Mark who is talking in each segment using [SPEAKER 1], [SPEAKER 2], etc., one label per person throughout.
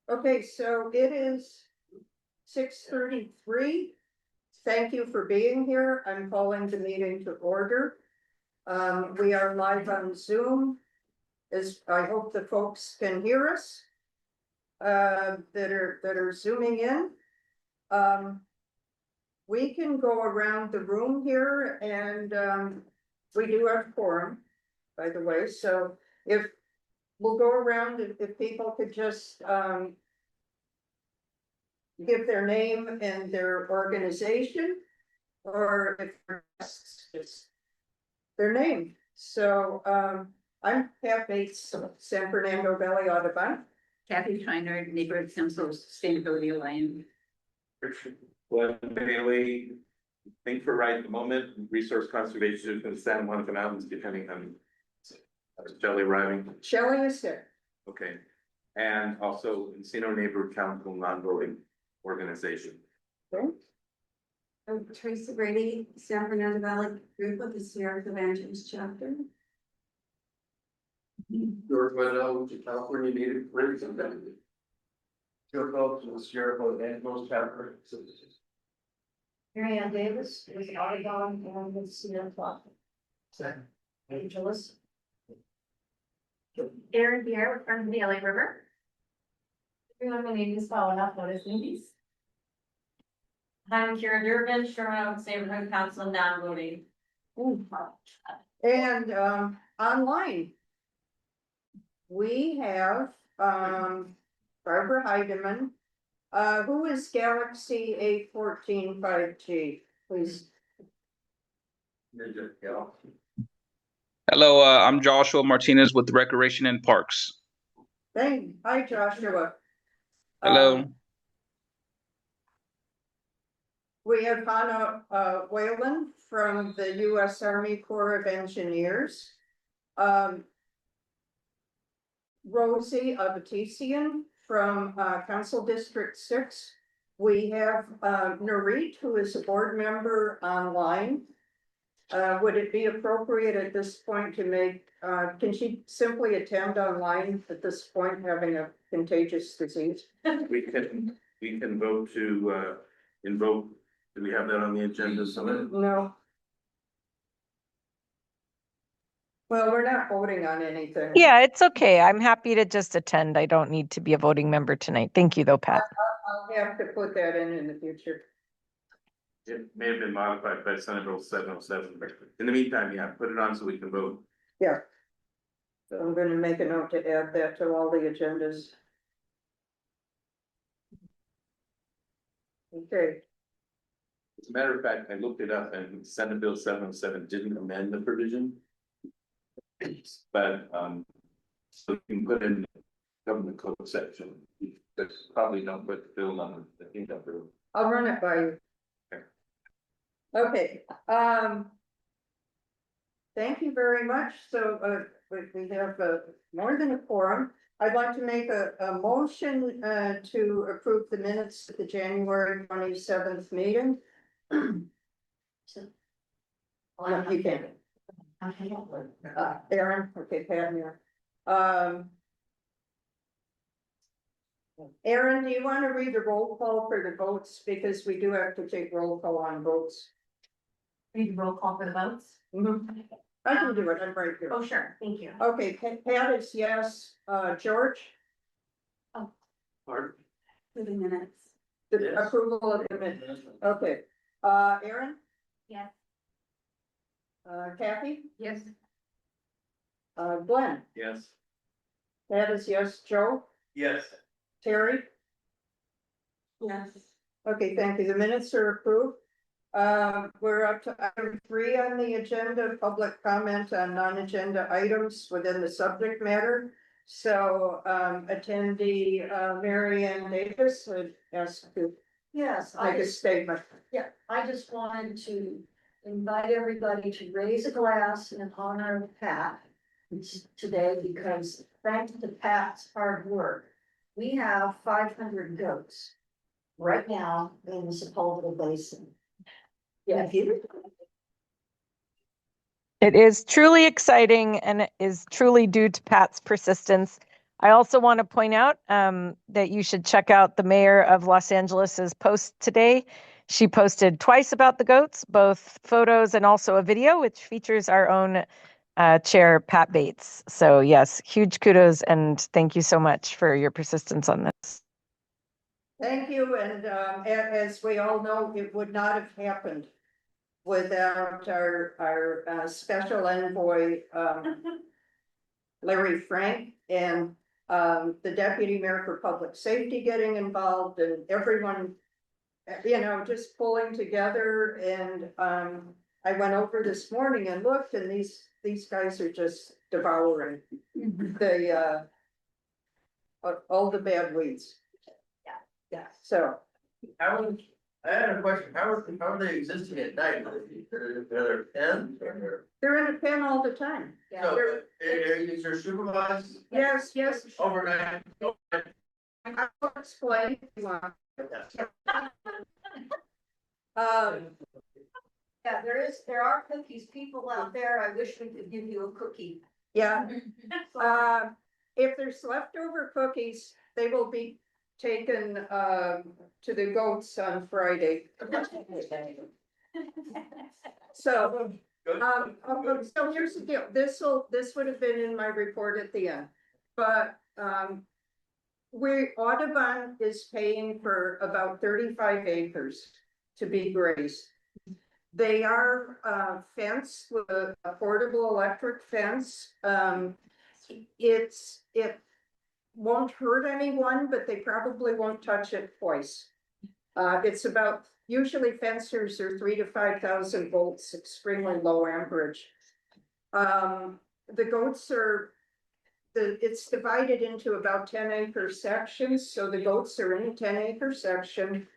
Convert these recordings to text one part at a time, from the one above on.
[SPEAKER 1] Okay, so it is 6:33. Thank you for being here. I'm calling the meeting to order. We are live on Zoom. I hope the folks can hear us that are zooming in. We can go around the room here and we do have quorum, by the way. So if we'll go around, if people could just give their name and their organization, or if just their name. So I'm Kathy San Fernando Valley Audubon.
[SPEAKER 2] Kathy Schreiner, Neighborhood Council Sustainability Alliance.
[SPEAKER 3] Glenn Bailey, think for right at the moment, resource conservation in Santa Monica Mountains, depending on Shelley arriving.
[SPEAKER 1] Shelley is here.
[SPEAKER 3] Okay. And also Encino Neighborhood Council non-voting organization.
[SPEAKER 1] Okay.
[SPEAKER 4] I'm Teresa Brady, San Fernando Valley Group of the Sierra Evangelist Chapter.
[SPEAKER 5] George Wendell, which is California Native Representative. Joe Phelps from the Sierra Evangelist Chapter.
[SPEAKER 4] Mary Ann Davis was Audubon and with Sierra Club.
[SPEAKER 5] Second.
[SPEAKER 4] Angeles.
[SPEAKER 6] Erin Pierre from the LA River. Everyone, my name is Paola Flores Lindis. I'm Kira Durbin, Sherman Oaks Neighborhood Council non-voting.
[SPEAKER 1] And online, we have Barbara Heidemann, who is Galaxy 814-5G, please.
[SPEAKER 7] Hello, I'm Joshua Martinez with Recreation and Parks.
[SPEAKER 1] Hi, Joshua.
[SPEAKER 7] Hello.
[SPEAKER 1] We have Hannah Whalen from the U.S. Army Corps of Engineers. Rosie Abatisian from Council District 6. We have Narit, who is a board member online. Would it be appropriate at this point to make, can she simply attend online at this point, having a contagious disease?
[SPEAKER 3] We can vote to invoke. Do we have that on the agenda?
[SPEAKER 1] No. Well, we're not voting on anything.
[SPEAKER 8] Yeah, it's okay. I'm happy to just attend. I don't need to be a voting member tonight. Thank you, though, Pat.
[SPEAKER 1] I'll have to put that in the future.
[SPEAKER 3] It may have been modified by Senate Bill 707, but in the meantime, yeah, put it on so we can vote.
[SPEAKER 1] Yeah. So I'm going to make a note to add that to all the agendas. Okay.
[SPEAKER 3] As a matter of fact, I looked it up and Senate Bill 707 didn't amend the provision. But so you can put in the government code section. That's probably don't put the bill number. I think that bill.
[SPEAKER 1] I'll run it by you. Okay. Thank you very much. So we have more than a quorum. I'd like to make a motion to approve the minutes of the January 27th meeting. No, you can't. Aaron, okay, Pat here. Aaron, do you want to read the roll call for the votes? Because we do have to take roll call on votes.
[SPEAKER 6] Read the roll call for the votes.
[SPEAKER 1] I can do it, I'm right here.
[SPEAKER 6] Oh, sure, thank you.
[SPEAKER 1] Okay, Pat is yes, George?
[SPEAKER 5] Pardon?
[SPEAKER 4] For the minutes.
[SPEAKER 1] The
[SPEAKER 5] Yes.
[SPEAKER 1] approval of the minutes, okay. Aaron?
[SPEAKER 6] Yes.
[SPEAKER 1] Kathy?
[SPEAKER 6] Yes.
[SPEAKER 1] Glenn?
[SPEAKER 3] Yes.
[SPEAKER 1] Pat is yes, Joe?
[SPEAKER 5] Yes.
[SPEAKER 1] Terry?
[SPEAKER 4] Yes.
[SPEAKER 1] Okay, thank you. The minutes are approved. We're up to item 3 on the agenda, public comment on non-agenda items within the subject matter. So attendee Mary Ann Davis would ask to
[SPEAKER 4] Yes,
[SPEAKER 1] make a statement.
[SPEAKER 4] I just wanted to invite everybody to raise a glass in honor of Pat today, because thanks to Pat's hard work, we have 500 goats right now in the Sepulveda Basin. Yeah.
[SPEAKER 8] It is truly exciting and it is truly due to Pat's persistence. I also want to point out that you should check out the mayor of Los Angeles's post today. She posted twice about the goats, both photos and also a video, which features our own chair, Pat Bates. So yes, huge kudos and thank you so much for your persistence on this.
[SPEAKER 1] Thank you, and as we all know, it would not have happened without our special envoy, Larry Frank, and the deputy mayor for public safety getting involved, and everyone, you know, just pulling together. And I went over this morning and looked, and these guys are just devouring the all the bad weeds. Yeah, so.
[SPEAKER 5] I had a question, how are they existing at night? They're pens or?
[SPEAKER 1] They're in a pen all the time.
[SPEAKER 5] So, is there supervised
[SPEAKER 1] Yes, yes.
[SPEAKER 5] overnight?
[SPEAKER 1] I'll explain if you want.
[SPEAKER 4] Yeah, there are cookies, people out there, I wish we could give you a cookie.
[SPEAKER 1] Yeah, if there's leftover cookies, they will be taken to the goats on Friday. So, so here's the deal, this would have been in my report at the end, but Audubon is paying for about 35 acres to be grazed. They are fenced with a portable electric fence. It won't hurt anyone, but they probably won't touch it twice. It's about, usually fencers are 3,000 to 5,000 volts, extremely low amperage. The goats are, it's divided into about 10-acre sections, so the goats are in a 10-acre section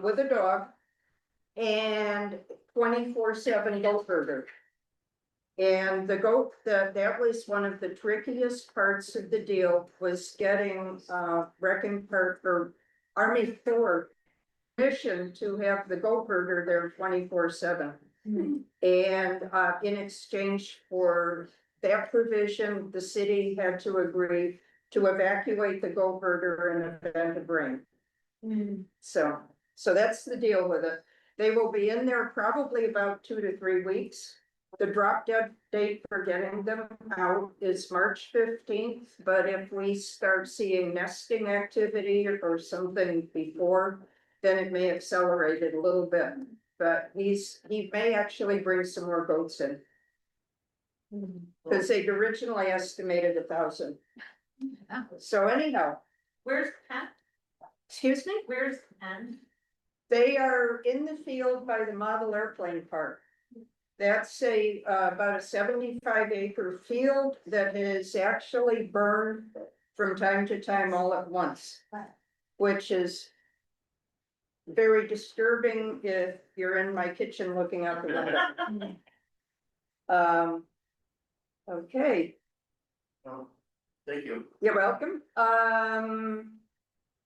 [SPEAKER 1] with a dog and 24/7 goat herder. And the goat, that was one of the trickiest parts of the deal, was getting Wrecking Park or Army Corps permission to have the goat herder there 24/7. And in exchange for that provision, the city had to agree to evacuate the goat herder in an event of rain. So that's the deal with it. They will be in there probably about 2 to 3 weeks. The drop dead date for getting them out is March 15th, but if we start seeing nesting activity or something before, then it may accelerate it a little bit. But he may actually bring some more goats in. Because they'd originally estimated 1,000. So anyhow,
[SPEAKER 6] Where's Pat?
[SPEAKER 1] excuse me,
[SPEAKER 6] Where's Pen?
[SPEAKER 1] they are in the field by the model airplane park. That's about a 75-acre field that is actually burned from time to time all at once, which is very disturbing if you're in my kitchen looking out the window. Okay,
[SPEAKER 5] Thank you.
[SPEAKER 1] you're welcome.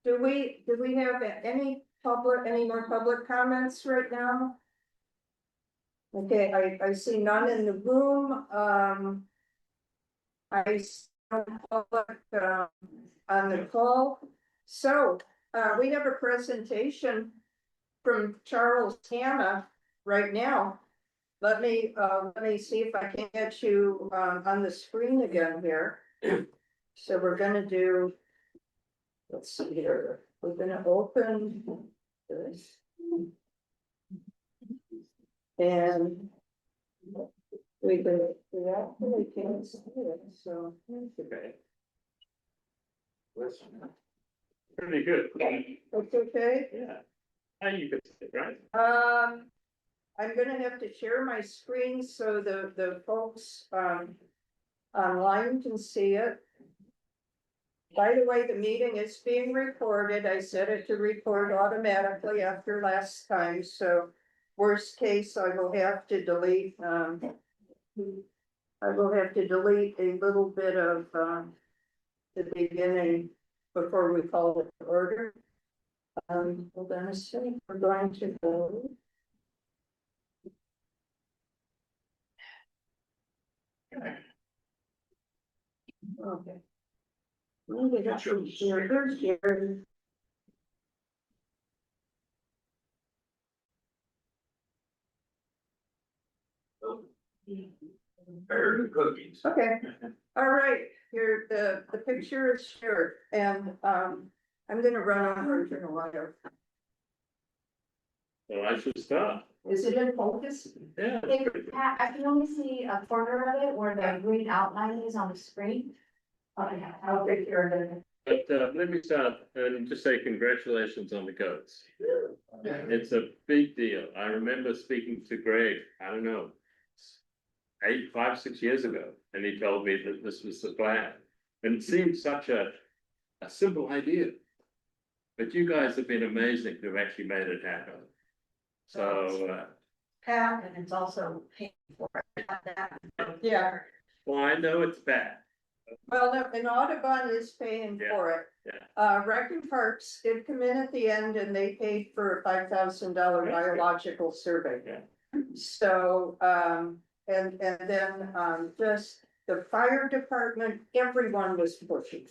[SPEAKER 1] Do we have any more public comments right now? Okay, I see none in the room. I see no public on the call. So we have a presentation from Charles Hanna right now. Let me see if I can get you on the screen again here. So we're gonna do, let's see here, we're gonna open this. And we actually can't see it, so.
[SPEAKER 3] Okay. Pretty good.
[SPEAKER 1] That's okay.
[SPEAKER 3] Yeah. How you could say, right?
[SPEAKER 1] I'm gonna have to share my screen so the folks online can see it. By the way, the meeting is being recorded. I set it to record automatically after last time, so worst case, I will have to delete a little bit of the beginning before we call it to order. Hold on a second, we're going to go. Okay. Well, they got some shares here.
[SPEAKER 5] Better cookies.
[SPEAKER 1] Okay, all right, here, the picture is shared, and, I'm gonna run on version 11.
[SPEAKER 3] Well, I should start.
[SPEAKER 1] Is it in focus?
[SPEAKER 3] Yeah.
[SPEAKER 6] Hey, Pat, I can only see a corner of it where the green outline is on the screen. Okay, I'll take care of it.
[SPEAKER 9] But let me start and just say congratulations on the goats. It's a big deal. I remember speaking to Greg, I don't know, 5, 6 years ago, and he told me that this was the plan. And it seemed such a simple idea. But you guys have been amazing to have actually made it happen. So,
[SPEAKER 4] Pat, and it's also paid for.
[SPEAKER 1] Yeah,
[SPEAKER 9] well, I know it's bad.
[SPEAKER 1] well, no, and Audubon is paying for it.
[SPEAKER 9] Yeah.
[SPEAKER 1] Rec and Parks did come in at the end and they paid for a $5,000 biological survey.
[SPEAKER 9] Yeah.
[SPEAKER 1] So, and then, just the fire department, everyone was pushing.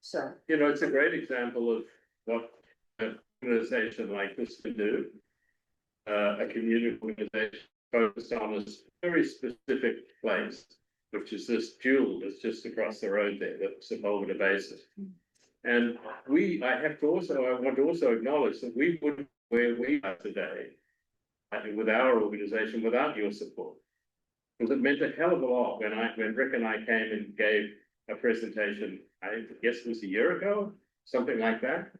[SPEAKER 1] So,
[SPEAKER 9] You know, it's a great example of what an organization like this can do. A community organization focused on a very specific place, which is this jewel that's just across the road there, the Sepulveda Basin. And I want to also acknowledge that we wouldn't be where we are today, I think, with our organization, without your support. Because it meant a hell of a lot when Rick and I came and gave a presentation, I guess it was a year ago, something like that.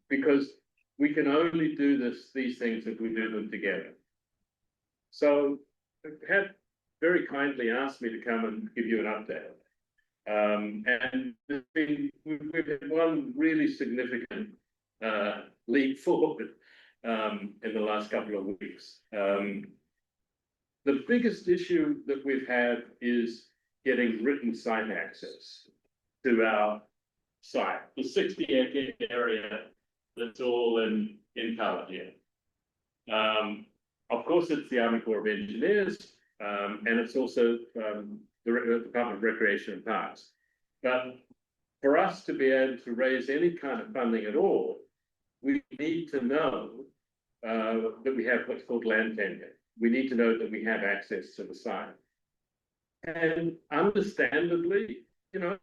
[SPEAKER 9] Because we can only do these things if we do them together. So had very kindly asked me to come and give you an update. And we've had one really significant leap forward in the last couple of weeks. The biggest issue that we've had is getting written site access to our site, the 60-acre area that's all in color here. Of course, it's the Army Corps of Engineers, and it's also the Department of Recreation and Parks. But for us to be able to raise any kind of funding at all, we need to know that we have what's called land tenure. We need to know that we have access to the site. And understandably, you know,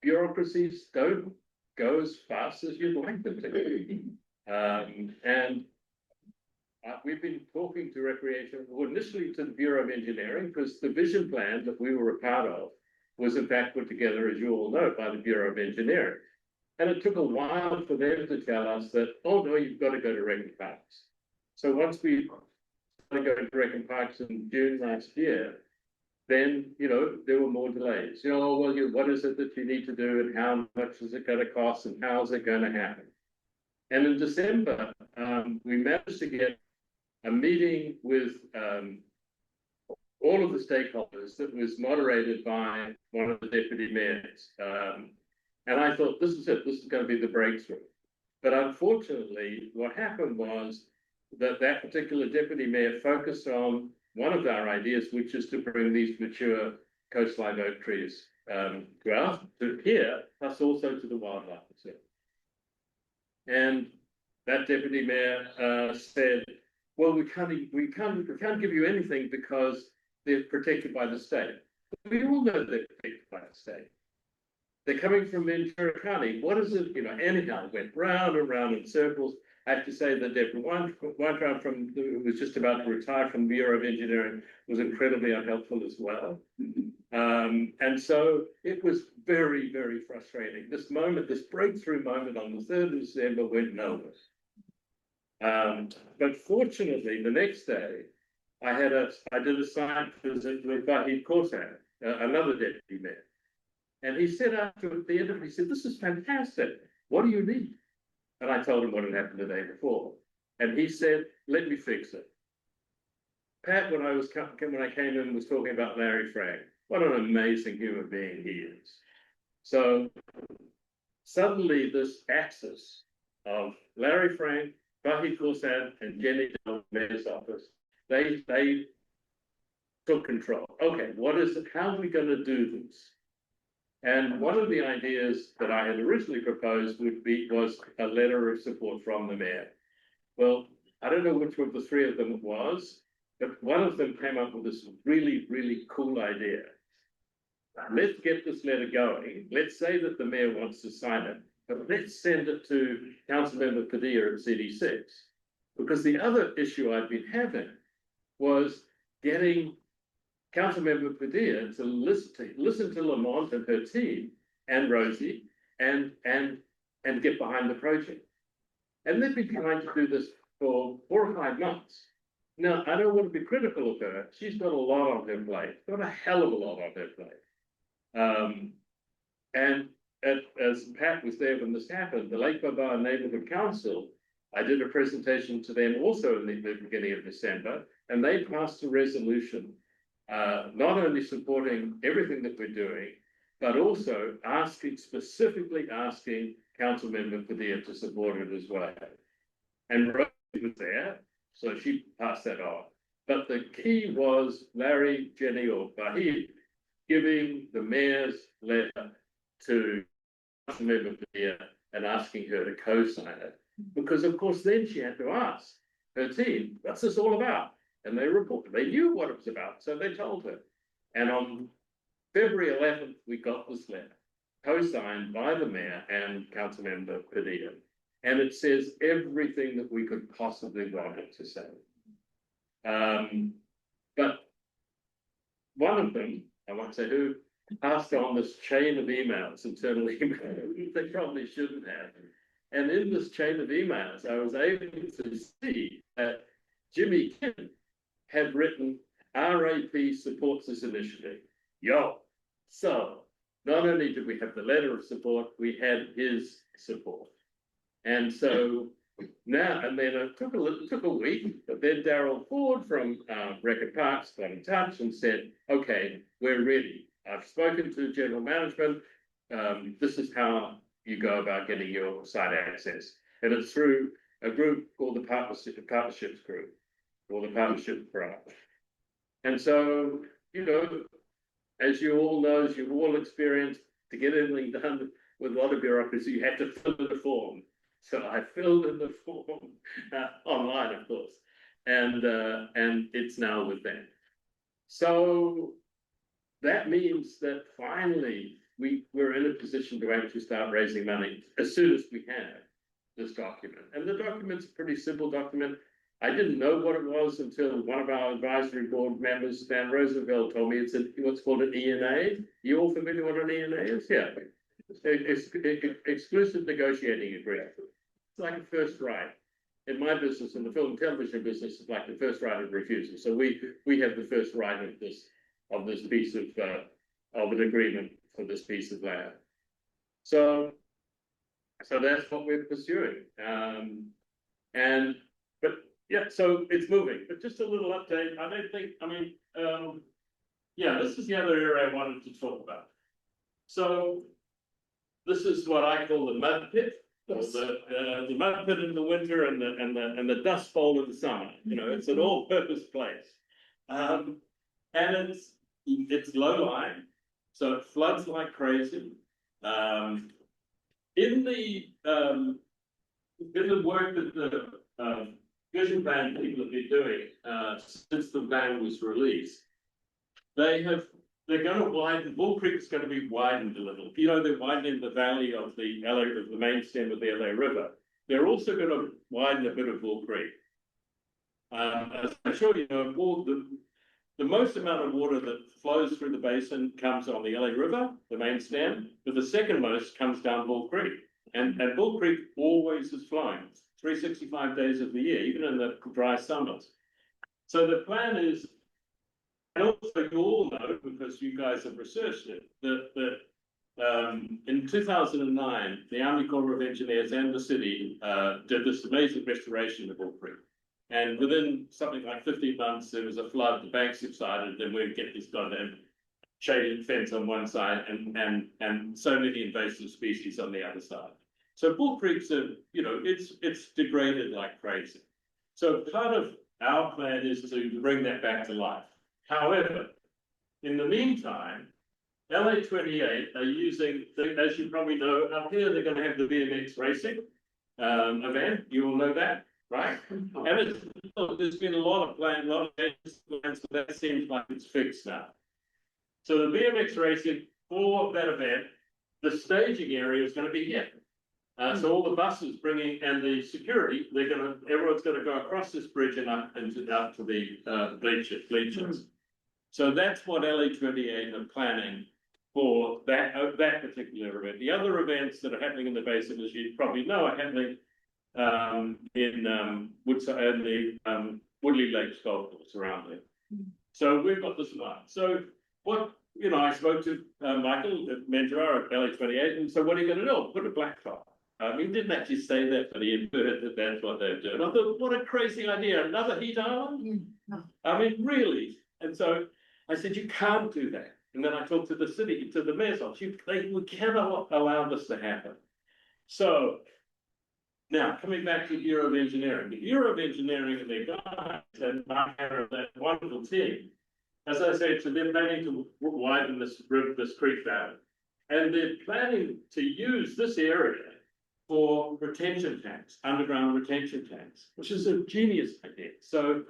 [SPEAKER 9] bureaucracies don't go as fast as you'd like them to. We've been talking to Recreation, well, initially to the Bureau of Engineering, because the vision plan that we were a part of was in fact put together, as you all know, by the Bureau of Engineering. And it took a while for them to tell us that, oh no, you've got to go to Rec and Parks. So once we started going to Rec and Parks in June last year, then, you know, there were more delays. You know, well, what is it that you need to do and how much is it going to cost and how is it going to happen? And in December, we managed to get a meeting with all of the stakeholders that was moderated by one of the deputy mayors. And I thought, this is it, this is going to be the breakthrough. But unfortunately, what happened was that particular deputy mayor focused on one of our ideas, which is to bring these mature coast live oak trees to here, plus also to the wildlife reserve. And that deputy mayor said, well, we can't give you anything because they're protected by the state. We all know they're protected by the state. They're coming from Ventura County. What is it? You know, anyhow, it went round and round in circles. I have to say that Deborah Weintraub who was just about to retire from the Bureau of Engineering, was incredibly unhelpful as well. And so it was very, very frustrating. This breakthrough moment on the 3rd of December went nowhere. But fortunately, the next day, I did a site visit with Vahid Korsad, another deputy mayor. And he said after the end of it, he said, this is fantastic. What do you need? And I told him what had happened the day before. And he said, let me fix it. Pat, when I came in, was talking about Larry Frank. What an amazing human being he is. So suddenly this axis of Larry Frank, Vahid Korsad, and Jenny Dell, Mayor's office, they took control. Okay, what is it? How are we going to do this? And one of the ideas that I had originally proposed was a letter of support from the mayor. Well, I don't know which of the three of them it was, but one of them came up with this really, really cool idea. Let's get this letter going. Let's say that the mayor wants to sign it, but let's send it to Councilmember Padilla at CD6. Because the other issue I'd been having was getting Councilmember Padilla to listen to Lamont and her team and Rosie and get behind the project. And they've been trying to do this for 4 or 5 months. Now, I don't want to be critical of her. She's got a lot on her plate, got a hell of a lot on her plate. As Pat was there when this happened, the Lake Baba Neighborhood Council, I did a presentation to them also in the beginning of December, and they passed a resolution, not only supporting everything that we're doing, but also specifically asking Councilmember Padilla to support it as well. And Rosie was there, so she passed that on. But the key was Larry, Jenny, or Bahid giving the mayor's letter to Councilmember Padilla and asking her to co-sign it. Because of course then she had to ask her team, what's this all about? And they reported, they knew what it was about, so they told her. And on February 11th, we got this letter, co-signed by the mayor and Councilmember Padilla. And it says everything that we could possibly want it to say. But one of them, I won't say who, passed on this chain of emails, internal emails, they probably shouldn't have. And in this chain of emails, I was able to see that Jimmy Kim had written, RAP supports this initiative. Yo, so not only did we have the letter of support, we had his support. And so now, and then it took a week, but then Daryl Ford from Record Parks got in touch and said, okay, we're ready. I've spoken to general management. This is how you go about getting your site access. And it's through a group called the Partnerships Group, or the Partnership Branch. And so, you know, as you all know, as you've all experienced, to get anything done with a lot of bureaucracy, you have to fill in the form. So I filled in the form online, of course, and it's now with them. So that means that finally we're in a position to actually start raising money as soon as we have this document. And the document's a pretty simple document. I didn't know what it was until one of our advisory board members, Stan Roosevelt, told me it's what's called an ENA. You all familiar with what an ENA is? Yeah. It's exclusive negotiating agreement. It's like a first right. In my business, in the film and television business, it's like the first right of refusal. So we have the first right of this piece of an agreement for this piece of land. So that's what we're pursuing. But yeah, so it's moving. But just a little update. I don't think. I mean, yeah, this is the other area I wanted to talk about. So this is what I call the mud pit. Yes. The mud pit in the winter and the dust bowl in the summer. You know, it's an all-purpose place, and it's low lying, so it floods like crazy. In the work that the vision plan people have been doing since the plan was released, they're going to widen. Bull Creek is going to be widened a little. You know, they're widening the valley of the main stem of the LA River. They're also going to widen a bit of Bull Creek. As I'm sure you know, the most amount of water that flows through the basin comes on the LA River, the main stem, but the second most comes down Bull Creek. And Bull Creek always is flowing 365 days of the year, even in the dry summers. So the plan is, and also you all know, because you guys have researched it, that in 2009, the Army Corps of Engineers and the city did this amazing restoration of Bull Creek. And within something like 15 months, there was a flood, the bank subsided, then we'd get this goddamn shaded fence on one side and so many invasive species on the other side. So Bull Creek's it's degraded like crazy. So part of our plan is to bring that back to life. However, in the meantime, LA28 are using, as you probably know, up here, they're gonna have the BMX racing event, you all know that, right? And there's been a lot of plans, but that seems like it's fixed now. So the BMX racing for that event, the staging area is gonna be here. So all the buses bringing and the security, everyone's gonna go across this bridge and up to the bleachers. So that's what LA28 are planning for that particular event. The other events that are happening in the basin, as you probably know, are happening in Woodside and the Woodley Lakes golf course around there. So we've got this one. So what, I spoke to Michael at Mentor at LA28, and so what are you going to do? Put a black top. He didn't actually say that, but he inferred that that's what they're doing. I thought, what a crazy idea! Another heat island? I mean, really? And so I said, you can't do that. And then I talked to the city, to the mayor's office. We cannot allow this to happen. So now coming back to Bureau of Engineering, the Bureau of Engineering and their guys and that wonderful team. As I said, so they're planning to widen this creek down, and they're planning to use this area for retention tanks, underground retention tanks, which is a genius idea. So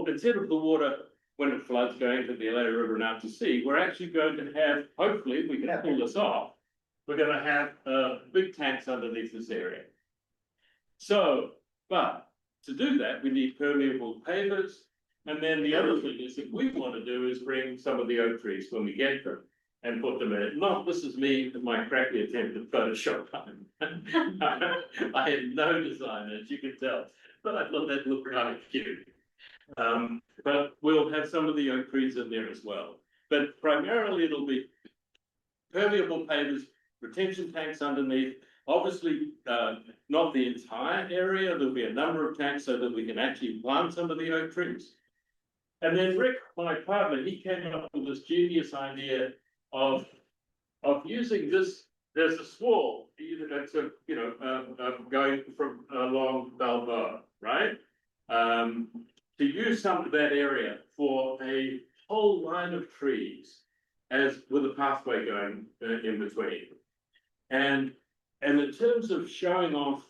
[SPEAKER 9] instead of the water when it floods going to the LA River and out to sea, we're actually going to have, hopefully, if we can pull this off, we're going to have big tanks underneath this area. So, but to do that, we need permeable pavers. And then the other thing is, if we want to do is bring some of the oak trees when we get them and put them in it. Not, this is me, my crappy attempt at Photoshop. I had no design, as you can tell, but I thought that looked kind of cute. But we'll have some of the oak trees in there as well. But primarily it'll be permeable pavers, retention tanks underneath. Obviously, not the entire area. There'll be a number of tanks so that we can actually plant some of the oak trees. And then Rick, my partner, he came up with this genius idea of using this. There's a swall, that's going from along Balboa, right? To use some of that area for a whole line of trees, as with a pathway going in between. And in terms of showing off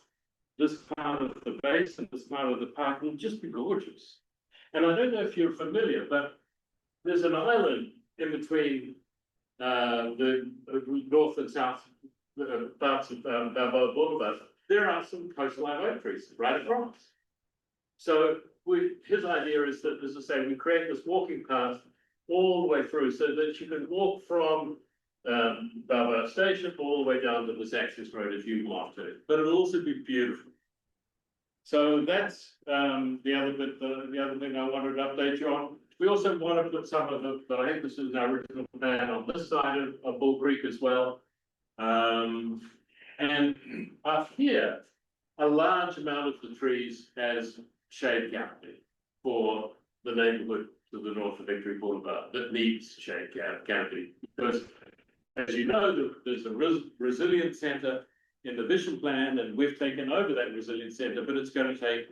[SPEAKER 9] this part of the basin, this part of the park, will just be gorgeous. And I don't know if you're familiar, but there's an island in between the north and south parts of Balboa Boulevard. There are some coastline oak trees right across. So his idea is that, as I say, we create this walking path all the way through so that you can walk from Balboa Station all the way down to this access road if you want to. But it'll also be beautiful. So that's the other bit, the other thing I wanted to update you on. We also want to put some of the, but I think this is our original plan on this side of Bull Creek as well. And up here, a large amount of the trees has shade canopy for the neighborhood to the north of Victory Boulevard that needs shade canopy. Because, as you know, there's a resilience center in the vision plan, and we've taken over that resilience center, but it's going to take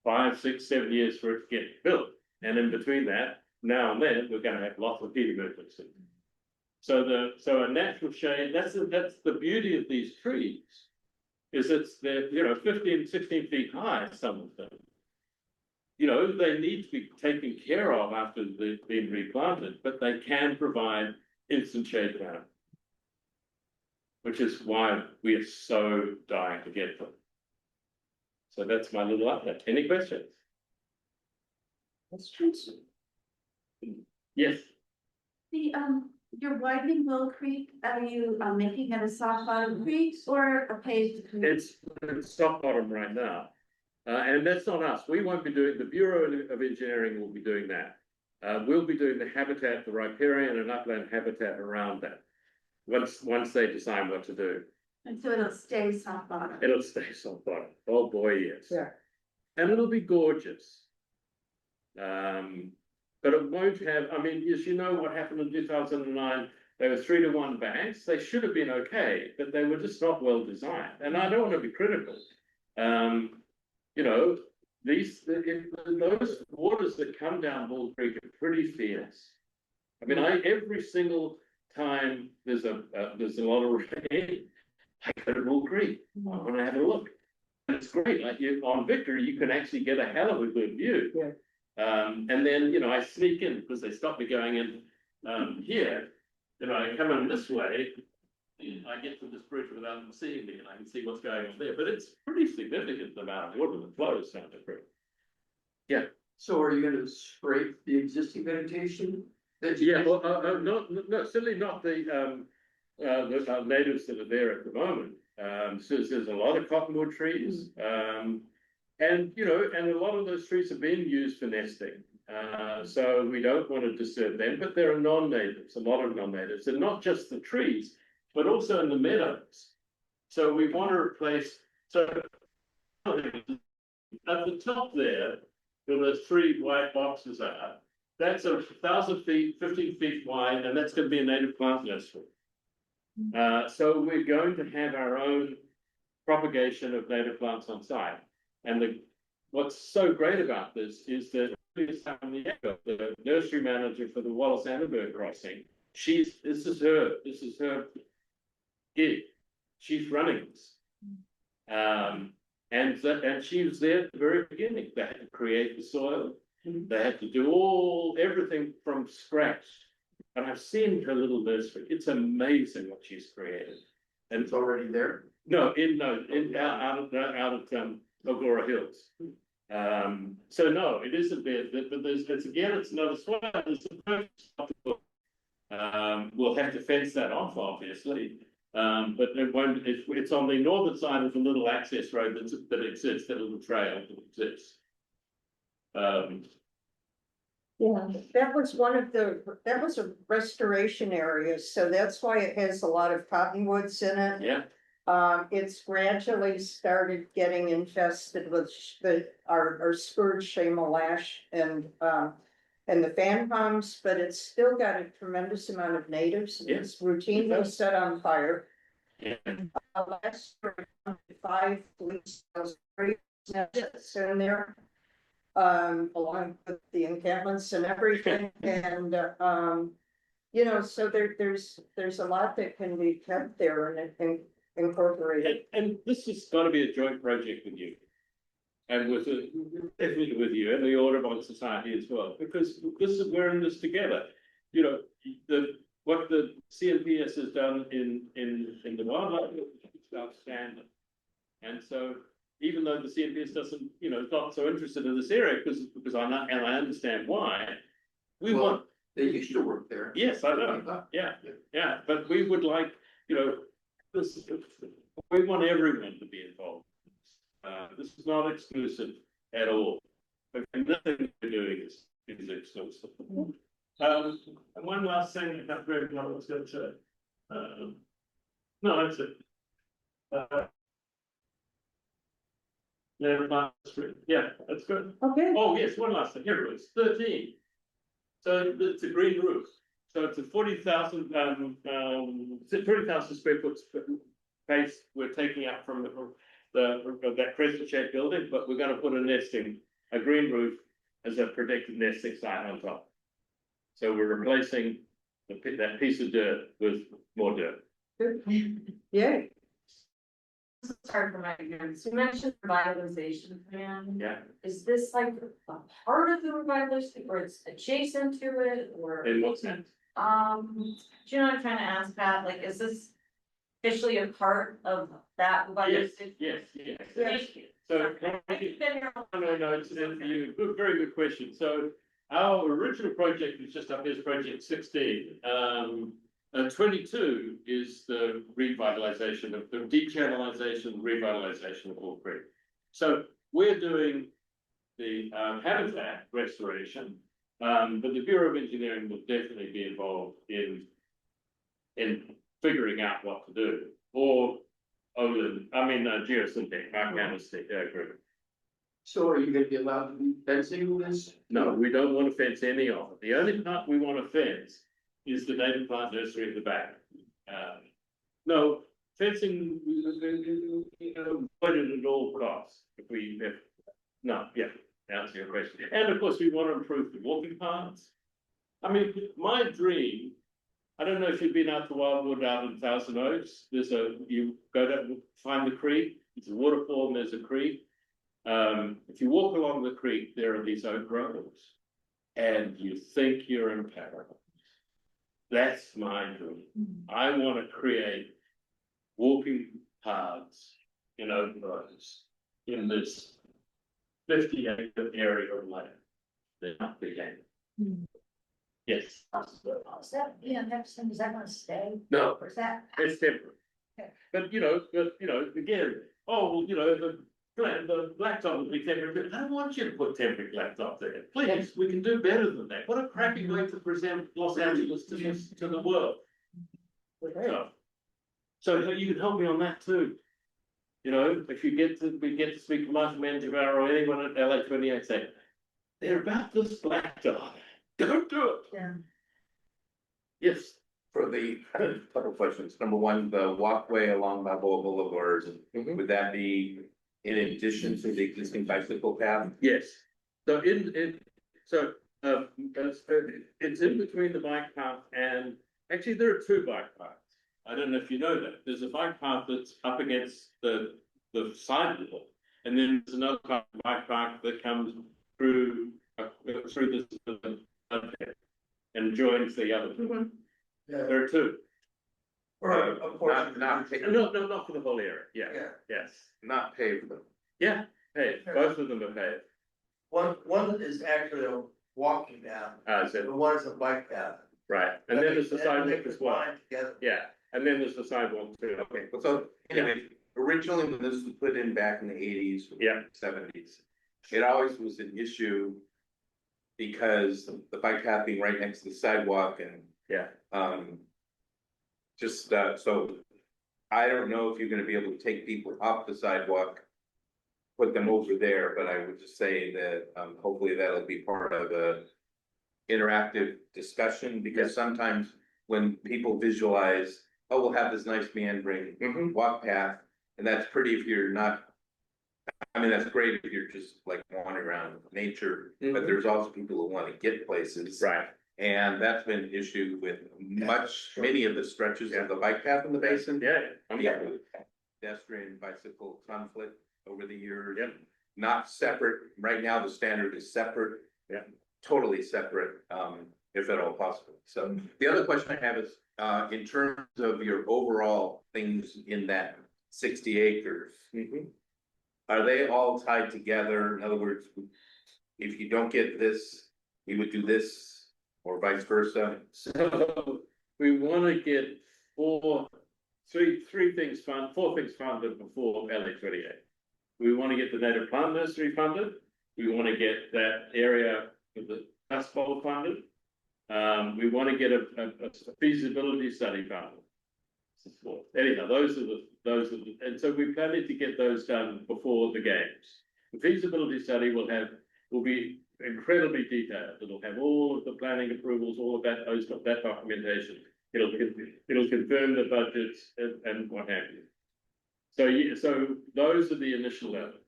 [SPEAKER 9] 5, 6, 7 years for it to get built. And in between that, now and then, we're going to have lots of heat emergency. So a natural shade, that's the beauty of these trees, is they're 15, 16 feet high, some of them. They need to be taken care of after they've been replanted, but they can provide instant shade canopy, which is why we are so dying to get them. So that's my little update. Any questions?
[SPEAKER 1] Questions?
[SPEAKER 9] Yes.
[SPEAKER 6] You're widening Willow Creek, are you making it a soft bottom creek or a paved?
[SPEAKER 9] It's soft bottom right now. And that's not us. We won't be doing, the Bureau of Engineering will be doing that. We'll be doing the habitat, the riparian and upland habitat around that. Once they decide what to do.
[SPEAKER 6] And so it'll stay soft bottom.
[SPEAKER 9] It'll stay soft bottom. Oh boy, yes.
[SPEAKER 1] Yeah.
[SPEAKER 9] And it'll be gorgeous. But it won't have, I mean, as you know what happened in 2009, they were 3-to-1 banks. They should have been okay, but they were just not well designed. And I don't want to be critical. Those waters that come down Bull Creek are pretty fierce. I mean, every single time there's a lot of rain, I go to Mill Creek, I wanna have a look. And it's great, like on Victory, you can actually get a hell of a good view. And then, I sneak in, because they stop me going in, here, I come in this way. I get to this bridge without them seeing me, and I can see what's going on there, but it's pretty significant the amount of water that flows down the creek.
[SPEAKER 5] So are you gonna scrape the existing vegetation?
[SPEAKER 9] Yeah, well, no, certainly not the natives that are there at the moment. So there's a lot of cottonwood trees, and and a lot of those trees have been used for nesting. So we don't want to disturb them, but there are non-natives, a lot of non-natives, and not just the trees, but also in the meadows. So we want to replace, so at the top there, where those 3 white boxes are, that's 1,000 feet, 15 feet wide, and that's going to be a native plant nursery. So we're going to have our own propagation of native plants on site. And what's so great about this is that the nursery manager for the Wallace Annenberg crossing, this is her gig. She's running this. And she was there at the very beginning. They had to create the soil. They had to do everything from scratch. And I've seen her little nursery. It's amazing what she's created.
[SPEAKER 5] And it's already there?
[SPEAKER 9] No, out of Elgora Hills. So no, it isn't there. But it's another swale. We'll have to fence that off, obviously. But it won't. It's on the northern side of the little access road that exists, that little trail that exists.
[SPEAKER 1] Yeah, that was a restoration area, so that's why it has a lot of cottonwoods in it.
[SPEAKER 9] Yeah.
[SPEAKER 1] It's gradually started getting infested with our spurred shamalash and the fan palms, but it's still got a tremendous amount of natives.
[SPEAKER 9] Yeah.
[SPEAKER 1] It's routinely set on fire.
[SPEAKER 9] Yeah.
[SPEAKER 1] Last year, 5 police nests in there. Along with the encampments and everything, and so there's a lot that can be kept there and incorporated.
[SPEAKER 9] And this has got to be a joint project with you. And definitely with you and the Audubon Society as well, because we're in this together. What the CNPS has done in the wildlife is outstanding. And so even though the CNPS doesn't, is not so interested in this area, because I understand why, they
[SPEAKER 5] used to work there.
[SPEAKER 9] Yes, I know. Yeah. But we would like, this. We want everyone to be involved. This is not exclusive at all. And nothing we're doing is exclusive. And one last thing I was going to say. No, that's it. Yeah, that's good.
[SPEAKER 1] Okay.
[SPEAKER 9] Oh, yes, one last thing. Here it is, 13. So it's a green roof. So it's a 40,000 square foot space we're taking up from that crescent shaped building, but we're going to put a green roof as a predicted nesting site on top. So we're replacing that piece of dirt with more dirt.
[SPEAKER 1] Good. Yay.
[SPEAKER 6] Sorry for my ignorance. You mentioned revitalization plan.
[SPEAKER 9] Yeah.
[SPEAKER 6] Is this like a part of the revitalization, or it's adjacent to it, or?
[SPEAKER 9] In what sense?
[SPEAKER 6] Do you know what I'm trying to ask, Pat? Like, is this officially a part of that revitalization?
[SPEAKER 9] Yes.
[SPEAKER 6] Thank you.
[SPEAKER 9] So,
[SPEAKER 6] I've been here.
[SPEAKER 9] no, it's very good question. So our original project was just up here, project 16. 22 is the revitalization of the dechannelization, revitalization of Hall Creek. So we're doing the habitat restoration, but the Bureau of Engineering will definitely be involved in figuring out what to do. Or geosynthetic, group.
[SPEAKER 5] So are you going to be allowed to be fencing this?
[SPEAKER 9] No, we don't want to fence any of it. The only part we want to fence is the native plant nursery at the back. No, fencing, avoided at all costs. Answer your question. And of course, we want to improve the walking paths. I mean, my dream I don't know if you've been out to Wildwood out in Thousand Oaks. You go to find the creek, it's a waterfall and there's a creek. If you walk along the creek, there are these oak groves and you think you're in paradise. That's my dream. I want to create walking paths in oak groves in this 50-acre area of land. They're not big. Yes.
[SPEAKER 4] Is that, yeah, next thing, is that gonna stay?
[SPEAKER 9] No,
[SPEAKER 4] Or is that?
[SPEAKER 9] it's temporary.
[SPEAKER 4] Okay.
[SPEAKER 9] But again, the blacktop will be temporary, but I don't want you to put temporary blacktop there. Please, we can do better than that. What a crappy way to present Los Angeles to the world. So you can help me on that too. If we get to speak to Martin Mangiavara or anyone at LA28, say, they're about this blacktop. Don't do it.
[SPEAKER 4] Yeah.
[SPEAKER 9] Yes.
[SPEAKER 3] For the couple questions, number one, the walkway along Balboa Boulevard, would that be in addition to the existing bicycle path?
[SPEAKER 9] Yes. So it's in between the bike path and actually there are two bike paths. I don't know if you know that. There's a bike path that's up against the sidewalk, and then there's another bike path that comes through this and joins the other two.
[SPEAKER 5] Yeah.
[SPEAKER 9] There are two.
[SPEAKER 5] Or a portion.
[SPEAKER 3] Not paved.
[SPEAKER 9] No, not for the whole area. Yeah.
[SPEAKER 5] Yeah.
[SPEAKER 9] Yes.
[SPEAKER 3] Not paved though.
[SPEAKER 9] Yeah. Paved. Both of them are paved.
[SPEAKER 5] One is actually a walking path,
[SPEAKER 9] So,
[SPEAKER 5] and one is a bike path.
[SPEAKER 9] right. And then there's the sidewalk as well.
[SPEAKER 5] Together.
[SPEAKER 9] Yeah. And then there's the sidewalk too.
[SPEAKER 3] Okay, well, so anyway, originally when this was put in back in the 80s,
[SPEAKER 9] Yeah.
[SPEAKER 3] 70s, it always was an issue because the bike path being right next to the sidewalk and
[SPEAKER 9] Yeah.
[SPEAKER 3] so I don't know if you're gonna be able to take people off the sidewalk, put them over there, but I would just say that hopefully that'll be part of a interactive discussion, because sometimes when people visualize, oh, we'll have this nice meandering walk path, and that's pretty if you're not, I mean, that's great if you're just like wandering around nature, but there's also people who want to get places.
[SPEAKER 9] Right.
[SPEAKER 3] And that's been an issue with many of the stretches of the bike path in the basin.
[SPEAKER 9] Yeah.
[SPEAKER 3] Pedestrian bicycle conflict over the years.
[SPEAKER 9] Yep.
[SPEAKER 3] Not separate. Right now, the standard is separate.
[SPEAKER 9] Yeah.
[SPEAKER 3] Totally separate, if at all possible. So the other question I have is, in terms of your overall things in that 60 acres, are they all tied together? In other words, if you don't get this, you would do this, or vice versa?
[SPEAKER 9] So we want to get four things funded before LA28. We want to get the native plant nursery funded. We want to get that area with the dust bowl funded. We want to get a feasibility study funded. Anyhow, those are the, and so we planning to get those done before the games. The feasibility study will be incredibly detailed. It'll have all of the planning approvals, all of that documentation. It'll confirm the budgets and what have you. So those are the initial elements.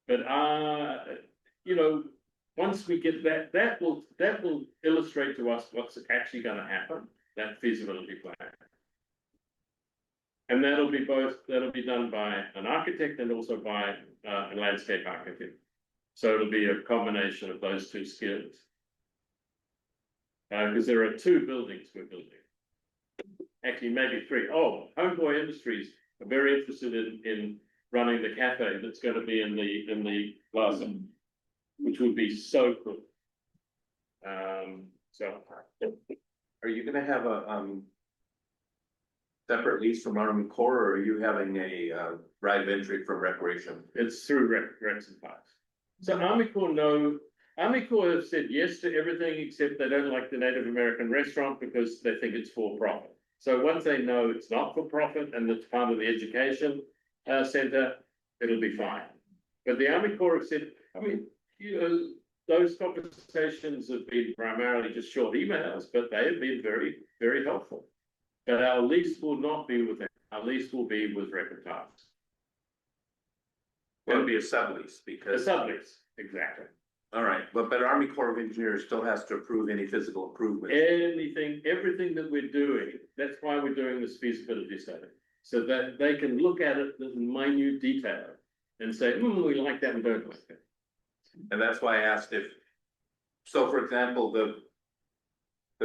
[SPEAKER 9] But once we get that will illustrate to us what's actually going to happen, that feasibility plan. And that'll be done by an architect and also by a landscape architect. So it'll be a combination of those two skills. Because there are two buildings we're building. Actually, maybe three. Oh, Homeboy Industries are very interested in running the cafe that's going to be in the plaza, which would be so cool.
[SPEAKER 3] Are you gonna have a separate lease from Army Corps, or are you having a right of entry from Recreation?
[SPEAKER 9] It's through Recs and Parks. So Army Corps have said yes to everything except they don't like the Native American restaurant because they think it's for profit. So once they know it's not for profit and it's part of the education center, it'll be fine. But the Army Corps have said, those conversations have been primarily just short emails, but they have been very, very helpful. But our lease will not be with them. Our lease will be with Record Parks.
[SPEAKER 3] It'll be a sublease because.
[SPEAKER 9] A sublease, exactly.
[SPEAKER 3] All right, but Army Corps of Engineers still has to approve any physical improvements.
[SPEAKER 9] Everything that we're doing, that's why we're doing this feasibility study. So that they can look at it in minute detail and say, we like that, we don't like that.
[SPEAKER 3] And that's why I asked if, so for example, the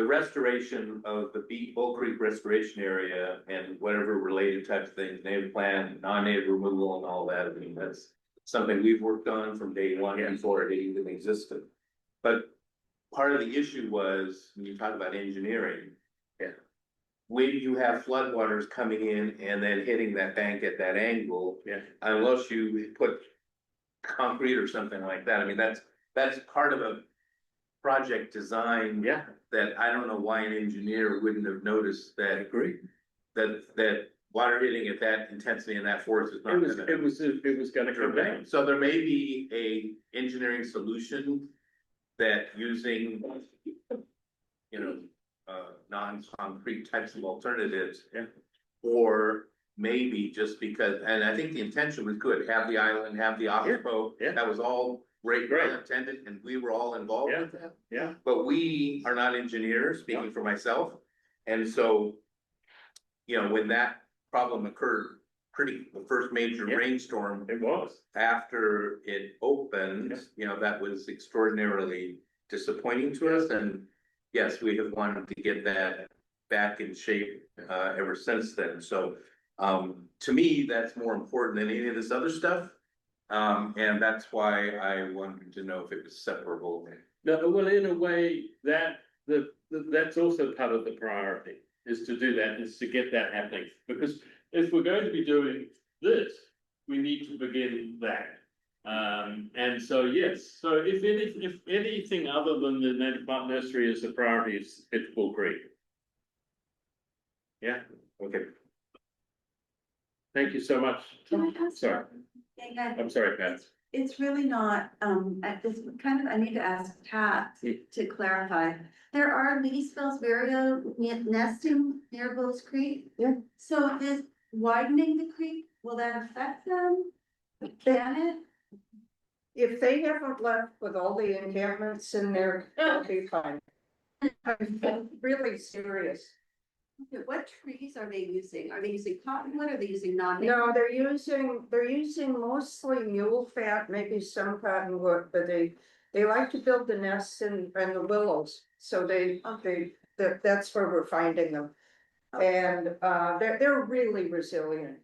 [SPEAKER 3] restoration of the Bull Creek restoration area and whatever related types of things, native plant, non-native removal and all that, I mean, that's something we've worked on from day one before it even existed. But part of the issue was, when you talk about engineering, when you have floodwaters coming in and then hitting that bank at that angle, unless you put concrete or something like that, I mean, that's part of a project design. That I don't know why an engineer wouldn't have noticed that. I agree. That water hitting at that intensity and that force is not.
[SPEAKER 9] It was gonna come down.
[SPEAKER 3] So there may be a engineering solution that using, you know, non-concrete types of alternatives. Or maybe just because, and I think the intention was good, have the island, have the Oxbow, that was all great, well intended, and we were all involved with that. But we are not engineers, speaking for myself, and so, you know, when that problem occurred, the first major rainstorm.
[SPEAKER 9] It was.
[SPEAKER 3] After it opened, you know, that was extraordinarily disappointing to us, and yes, we have wanted to get that back in shape ever since then. So to me, that's more important than any of this other stuff. And that's why I wanted to know if it was separable.
[SPEAKER 9] No, well, in a way, that's also part of the priority, is to do that, is to get that happening. Because if we're going to be doing this, we need to begin that. And so, yes, so if anything other than the native plant nursery is a priority, it's Bull Creek. Yeah, okay. Thank you so much.
[SPEAKER 2] Can I ask?
[SPEAKER 9] Sorry. I'm sorry, Pat.
[SPEAKER 2] It's really not, at this kind of, I need to ask Pat to clarify. There are leaf Sbwasc nesting near Bulls Creek. So is widening the creek, will that affect them? Can it?
[SPEAKER 1] If they haven't left with all the encampments in there, they'll be fine. I'm really serious.
[SPEAKER 2] Okay, what trees are they using? Are they using cottonwood or are they using non?
[SPEAKER 1] No, they're using mostly mule fat, maybe some cottonwood, but they like to build the nests in the willows. So that's where we're finding them. And they're really resilient.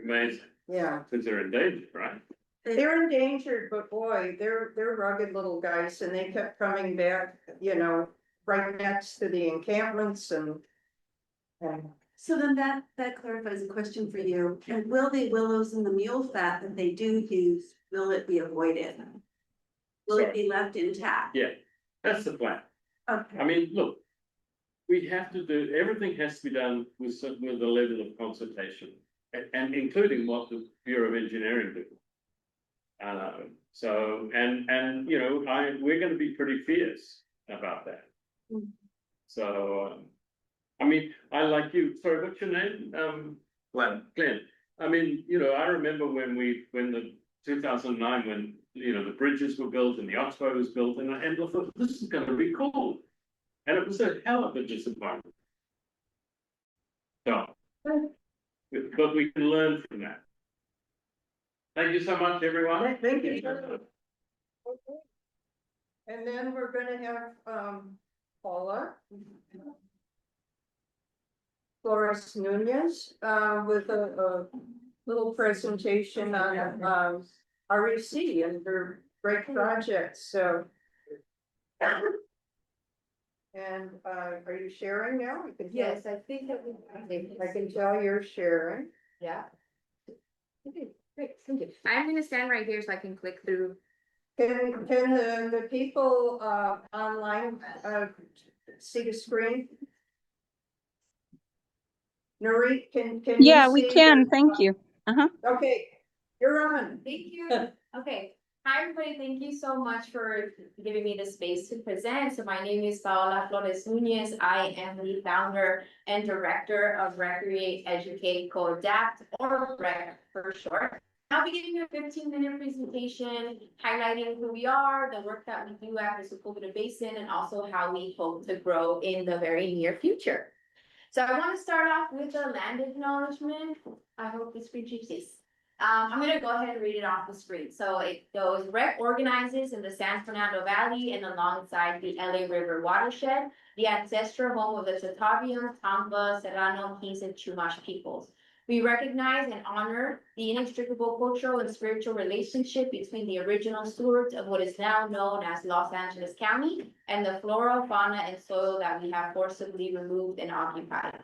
[SPEAKER 9] Amazing.
[SPEAKER 1] Yeah.
[SPEAKER 9] Since they're endangered, right?
[SPEAKER 1] They're endangered, but boy, they're rugged little guys, and they kept coming back, you know, right next to the encampments and.
[SPEAKER 2] So then that clarifies a question for you. And will the willows and the mule fat that they do use, will it be avoided? Will it be left intact?
[SPEAKER 9] Yeah, that's the plan.
[SPEAKER 2] Okay.
[SPEAKER 9] I mean, look, we have to do, everything has to be done with a level of consultation, and including what the Bureau of Engineering do. So, and, you know, we're gonna be pretty fierce about that. So, I mean, I like you, sorry, what's your name? Glenn. I mean, you know, I remember when the 2009, when, you know, the bridges were built and the Oxbow was built, and I thought, this is gonna be cool. And it was a hell of a disappointment. So, but we can learn from that. Thank you so much, everyone.
[SPEAKER 1] Thank you. Okay. And then we're gonna have Paula Flores Nunez with a little presentation on REC and her great projects. So. And are you sharing now?
[SPEAKER 6] Yes, I think that
[SPEAKER 1] I can tell you're sharing.
[SPEAKER 6] Yeah. Okay, great, thank you. I'm gonna stand right here so I can click through.
[SPEAKER 1] Can the people online see the screen? Nuri, can
[SPEAKER 10] Yeah,
[SPEAKER 1] you
[SPEAKER 10] we
[SPEAKER 1] see
[SPEAKER 10] can.
[SPEAKER 1] the-
[SPEAKER 10] Thank you.
[SPEAKER 1] Okay, you're on.
[SPEAKER 6] Thank you. Okay. Hi, everybody. Thank you so much for giving me the space to present. So my name is Paola Flores Nunez. I am the founder and director of Recreate, Educate, Co-Adapt, or REC for short. Now, be giving you a 15-minute presentation highlighting who we are, the work that we do at the Sepulveda Basin, and also how we hope to grow in the very near future. So I want to start off with a land acknowledgement. I hope the screen changes. I'm going to go ahead and read it off the screen. So it goes, REC organizes in the San Fernando Valley and alongside the LA River watershed, the ancestral home of the Tatavian, Tamba, Serrano, Keys, and Chumash peoples. We recognize and honor the inextricable cultural and spiritual relationship between the original stewards of what is now known as Los Angeles County and the flora, fauna, and soil that we have forcibly removed and occupied.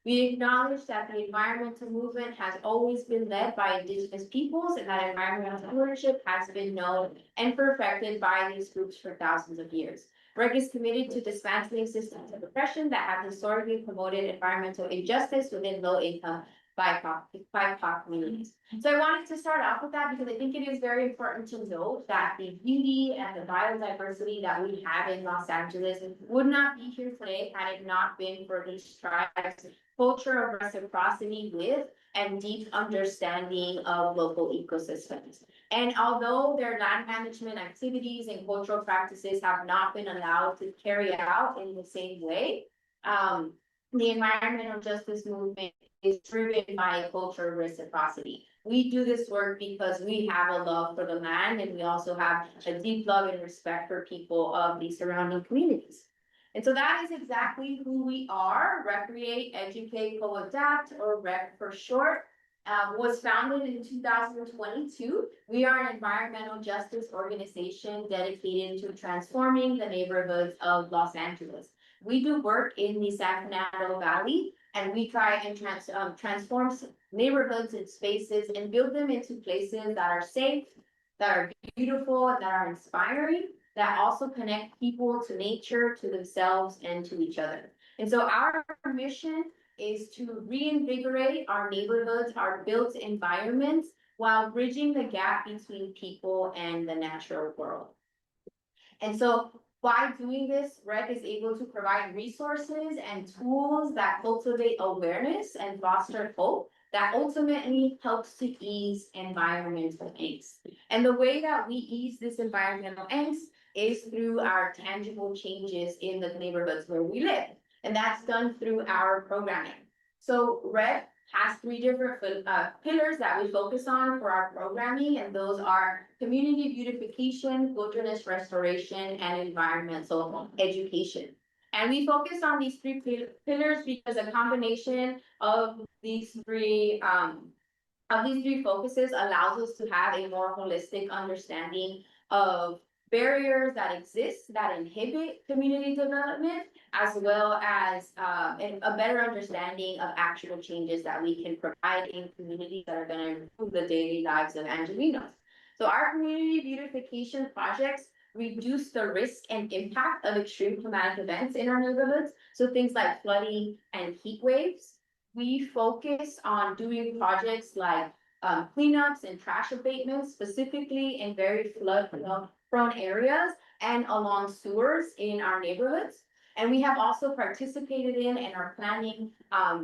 [SPEAKER 6] We acknowledge that the environmental movement has always been led by Indigenous peoples and that environmental stewardship has been known and perfected by these groups for thousands of years. REC is committed to dismantling systems of oppression that have historically promoted environmental injustice within low-income BIPOC communities. So I wanted to start off with that because I think it is very important to note that the beauty and the biodiversity that we have in Los Angeles would not be here today had it not been for these tribes' culture of reciprocity with and deep understanding of local ecosystems. And although their land management activities and cultural practices have not been allowed to carry out in the same way, the environmental justice movement is driven by a culture of reciprocity. We do this work because we have a love for the land and we also have a deep love and respect for people of the surrounding communities. And so that is exactly who we are. Recreate, Educate, Co-Adapt, or REC for short, was founded in 2022. We are an environmental justice organization dedicated to transforming the neighborhoods of Los Angeles. We do work in the San Fernando Valley, and we try and transform neighborhoods and spaces and build them into places that are safe, that are beautiful, and that are inspiring, that also connect people to nature, to themselves, and to each other. And so our mission is to reinvigorate our neighborhoods, our built environments, while bridging the gap between people and the natural world. And so by doing this, REC is able to provide resources and tools that cultivate awareness and foster hope that ultimately helps to ease environmental angst. And the way that we ease this environmental angst is through our tangible changes in the neighborhoods where we live. And that's done through our programming. So REC has three different pillars that we focus on for our programming, and those are community beautification, wilderness restoration, and environmental education. And we focus on these three pillars because a combination of these three focuses allows us to have a more holistic understanding of barriers that exist that inhibit community development, as well as a better understanding of actual changes that we can provide in communities that are going to improve the daily lives of Angelenos. So our community beautification projects reduce the risk and impact of extreme climatic events in our neighborhoods. So things like flooding and heat waves. We focus on doing projects like cleanups and trash abatements, specifically in very flood-prone areas and along sewers in our neighborhoods. And we have also participated in and are planning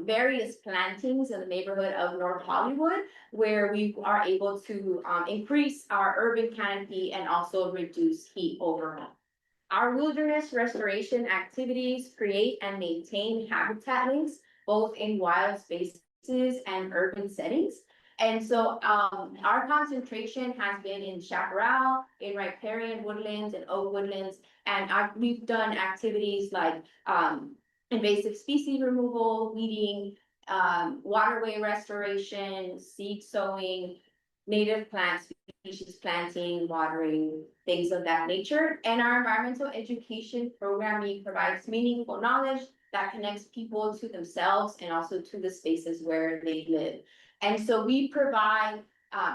[SPEAKER 6] various plantings in the neighborhood of North Hollywood, where we are able to increase our urban canopy and also reduce heat overall. Our wilderness restoration activities create and maintain habitat links, both in wild spaces and urban settings. And so our concentration has been in chaparral, in riparian woodlands and oak woodlands, and we've done activities like invasive species removal, weeding, waterway restoration, seed sowing, native plant species planting, watering, things of that nature. And our environmental education programming provides meaningful knowledge that connects people to themselves and also to the spaces where they live. And so we provide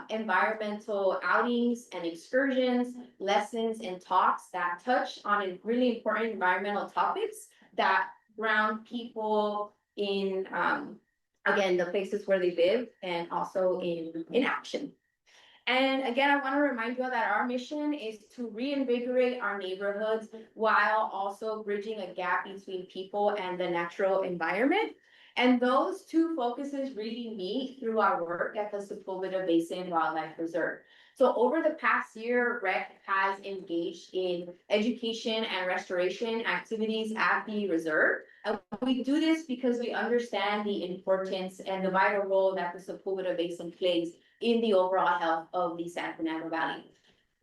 [SPEAKER 6] environmental outings and excursions, lessons and talks that touch on really important environmental topics that ground people in, again, the places where they live and also in action. And again, I want to remind you all that our mission is to reinvigorate our neighborhoods while also bridging a gap between people and the natural environment. And those two focuses really meet through our work at the Sepulveda Basin Wildlife Reserve. So over the past year, REC has engaged in education and restoration activities at the reserve. And we do this because we understand the importance and the vital role that the Sepulveda Basin plays in the overall health of the San Fernando Valley.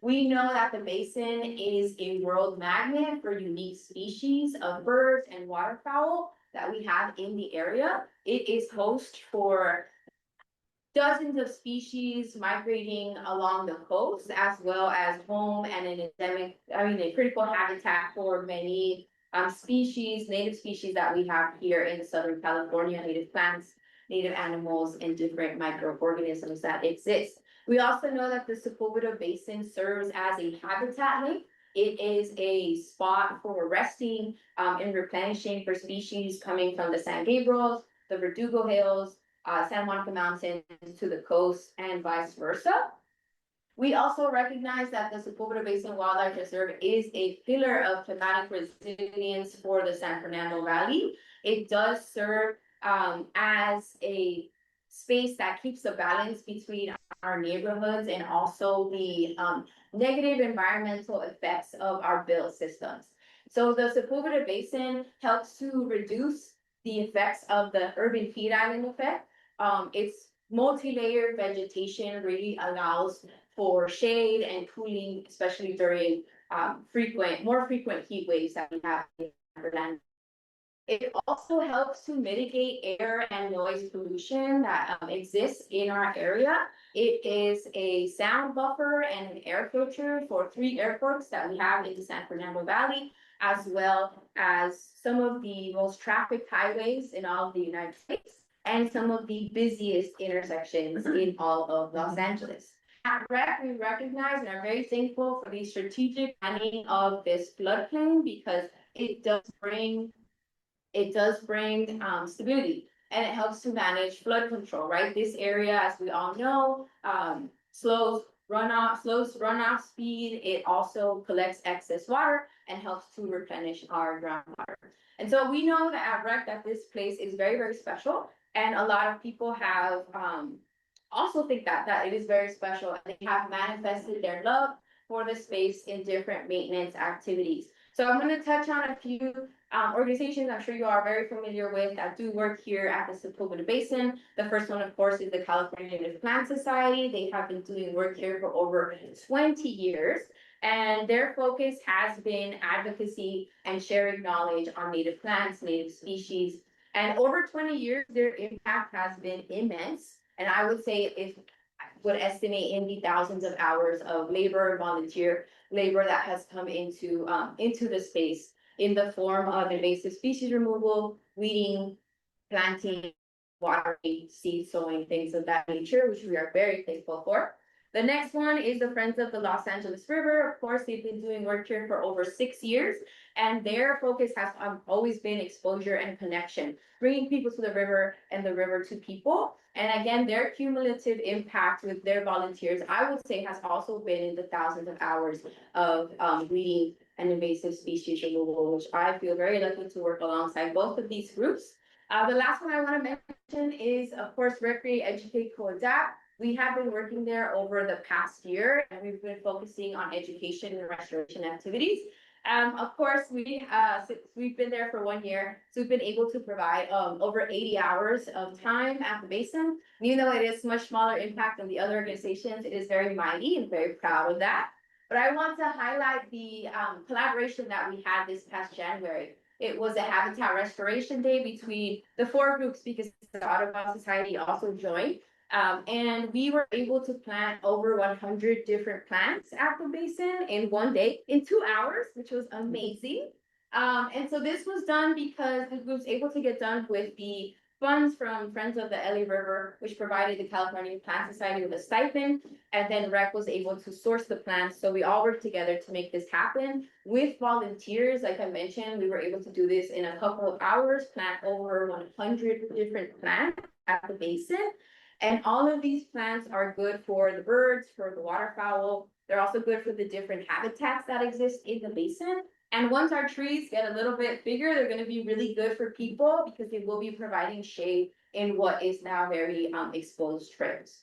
[SPEAKER 6] We know that the basin is a world magnet for unique species of birds and waterfowl that we have in the area. It is host for dozens of species migrating along the coast, as well as home and a critical habitat for many native species that we have here in Southern California, native plants, native animals, and different microorganisms that exist. We also know that the Sepulveda Basin serves as a habitat link. It is a spot for resting and replenishing for species coming from the San Gabriels, the Verdugo Hills, San Juan Mountains to the coast, and vice versa. We also recognize that the Sepulveda Basin Wildlife Reserve is a pillar of climatic resilience for the San Fernando Valley. It does serve as a space that keeps the balance between our neighborhoods and also the negative environmental effects of our built systems. So the Sepulveda Basin helps to reduce the effects of the urban heat island effect. Its multi-layered vegetation really allows for shade and cooling, especially during more frequent heat waves that we have in Fernando. It also helps to mitigate air and noise pollution that exists in our area. It is a sound buffer and an air filter for 3 airports that we have in the San Fernando Valley, as well as some of the most trafficked highways in all of the United States and some of the busiest intersections in all of Los Angeles. At REC, we recognize and are very thankful for the strategic planning of this floodplain because it does bring stability and it helps to manage flood control, right? This area, as we all know, slows runoff speed. It also collects excess water and helps to replenish our groundwater. And so we know that at REC that this place is very, very special. And a lot of people have also think that it is very special. And they have manifested their love for the space in different maintenance activities. So I'm going to touch on a few organizations I'm sure you are very familiar with that do work here at the Sepulveda Basin. The first one, of course, is the California Native Plant Society. They have been doing work here for over 20 years. And their focus has been advocacy and sharing knowledge on native plants, native species. And over 20 years, their impact has been immense. And I would say would estimate in the thousands of hours of labor, volunteer labor that has come into the space in the form of invasive species removal, weeding, planting, watering, seed sowing, things of that nature, which we are very thankful for. The next one is the Friends of the Los Angeles River. Of course, they've been doing work here for over 6 years, and their focus has always been exposure and connection, bringing people to the river and the river to people. And again, their cumulative impact with their volunteers, I would say, has also been in the thousands of hours of weeding and invasive species removal, which I feel very lucky to work alongside both of these groups. The last one I want to mention is, of course, Recreate, Educate, Co-Adapt. We have been working there over the past year, and we've been focusing on education and restoration activities. Of course, since we've been there for 1 year, so we've been able to provide over 80 hours of time at the basin. Even though it is much smaller impact than the other organizations, it is very mighty and very proud of that. But I want to highlight the collaboration that we had this past January. It was a habitat restoration day between the 4 groups because the Audubon Society also joined. And we were able to plant over 100 different plants at the basin in 1 day, in 2 hours, which was amazing. And so this was done because it was able to get done with the funds from Friends of the LA River, which provided the California Plant Society with a stipend, and then REC was able to source the plants. So we all worked together to make this happen with volunteers. Like I mentioned, we were able to do this in a couple of hours, plant over 100 different plants at the basin. And all of these plants are good for the birds, for the waterfowl. They're also good for the different habitats that exist in the basin. And once our trees get a little bit bigger, they're gonna be really good for people because they will be providing shade in what is now very exposed trails.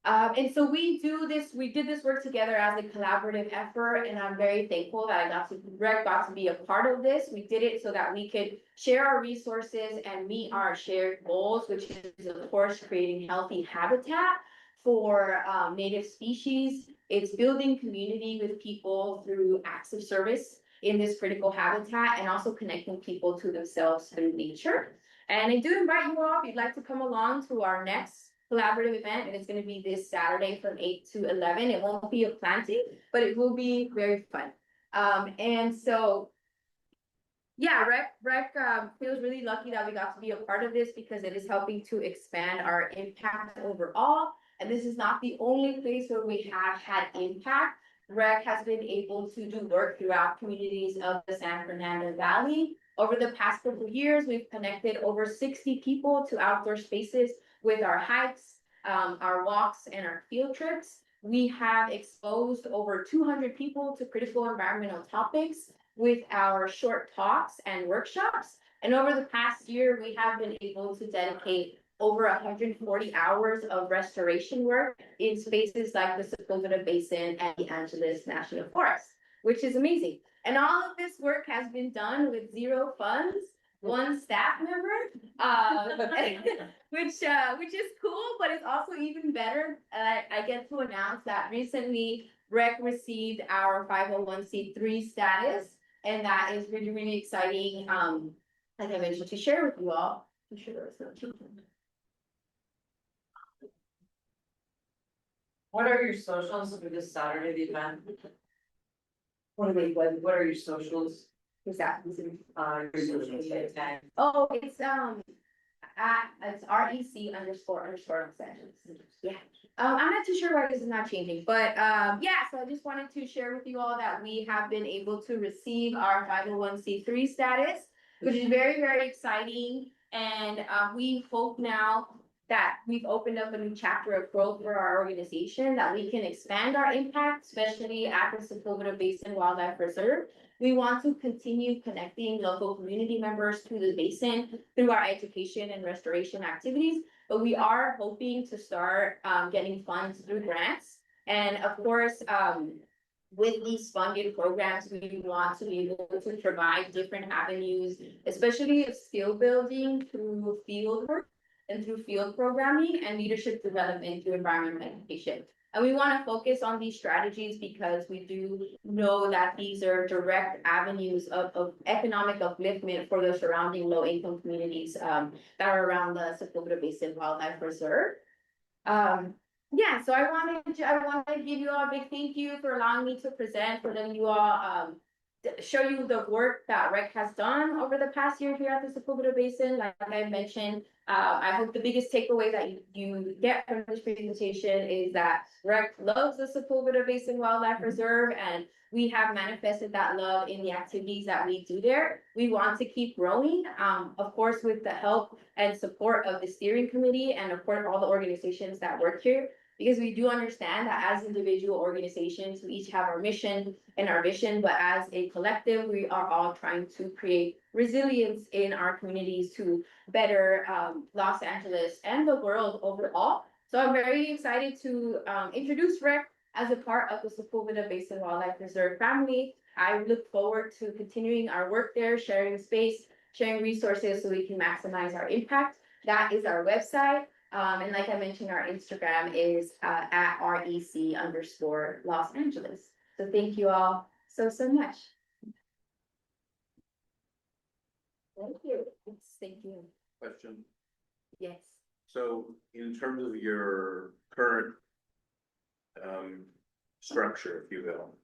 [SPEAKER 6] And so we did this work together as a collaborative effort, and I'm very thankful that Greg got to be a part of this. We did it so that we could share our resources and meet our shared goals, which is of course creating healthy habitat for native species. It's building community with people through acts of service in this critical habitat, and also connecting people to themselves through nature. And I do invite you all, if you'd like to come along to our next collaborative event, and it's going to be this Saturday from 8 to 11. It won't be a planting, but it will be very fun. And so, yeah, Rec feels really lucky that we got to be a part of this because it is helping to expand our impact overall. And this is not the only place where we have had impact. Rec has been able to do work throughout communities of the San Fernando Valley. Over the past couple of years, we've connected over 60 people to outdoor spaces with our hikes, our walks, and our field trips. We have exposed over 200 people to critical environmental topics with our short talks and workshops. And over the past year, we have been able to dedicate over 140 hours of restoration work in spaces like the Sepulveda Basin and the Angeles National Forest, which is amazing. And all of this work has been done with 0 funds, 1 staff member, which is cool, but it's also even better. I get to announce that recently Rec received our 501c3 status, and that is really, really exciting. Like I mentioned, to share with you all. I'm sure there was no children.
[SPEAKER 10] What are your socials for this Saturday, the event?
[SPEAKER 6] What
[SPEAKER 10] What are your socials?
[SPEAKER 6] is that?
[SPEAKER 10] Your socials.
[SPEAKER 6] Oh, it's REC__Los Angeles. Yeah. I'm not too sure why this is not changing, but yeah, so I just wanted to share with you all that we have been able to receive our 501c3 status, which is very, very exciting. And we hope now that we've opened up a new chapter of growth for our organization, that we can expand our impact, especially at the Sepulveda Basin Wildlife Reserve. We want to continue connecting local community members to the basin through our education and restoration activities, but we are hoping to start getting funds through grants. And of course, with these funded programs, we want to be able to provide different avenues, especially of skill building through field work and through field programming and leadership development through environmental education. And we want to focus on these strategies because we do know that these are direct avenues of economic upliftment for the surrounding low-income communities that are around the Sepulveda Basin Wildlife Reserve. Yeah, so I wanted to give you all a big thank you for allowing me to present, for letting you all show you the work that Rec has done over the past year here at the Sepulveda Basin. Like I mentioned, I hope the biggest takeaway that you get from this presentation is that Rec loves the Sepulveda Basin Wildlife Reserve, and we have manifested that love in the activities that we do there. We want to keep growing, of course, with the help and support of the steering committee and of course all the organizations that work here, because we do understand that as individual organizations, we each have our mission and our vision, but as a collective, we are all trying to create resilience in our communities to better Los Angeles and the world overall. So I'm very excited to introduce Rec as a part of the Sepulveda Basin Wildlife Reserve family. I look forward to continuing our work there, sharing space, sharing resources so we can maximize our impact. That is our website. And like I mentioned, our Instagram is at REC_Los Angeles. So thank you all so much. Thank you. Thank you.
[SPEAKER 3] Question.
[SPEAKER 6] Yes.
[SPEAKER 3] So in terms of your current structure, if you will,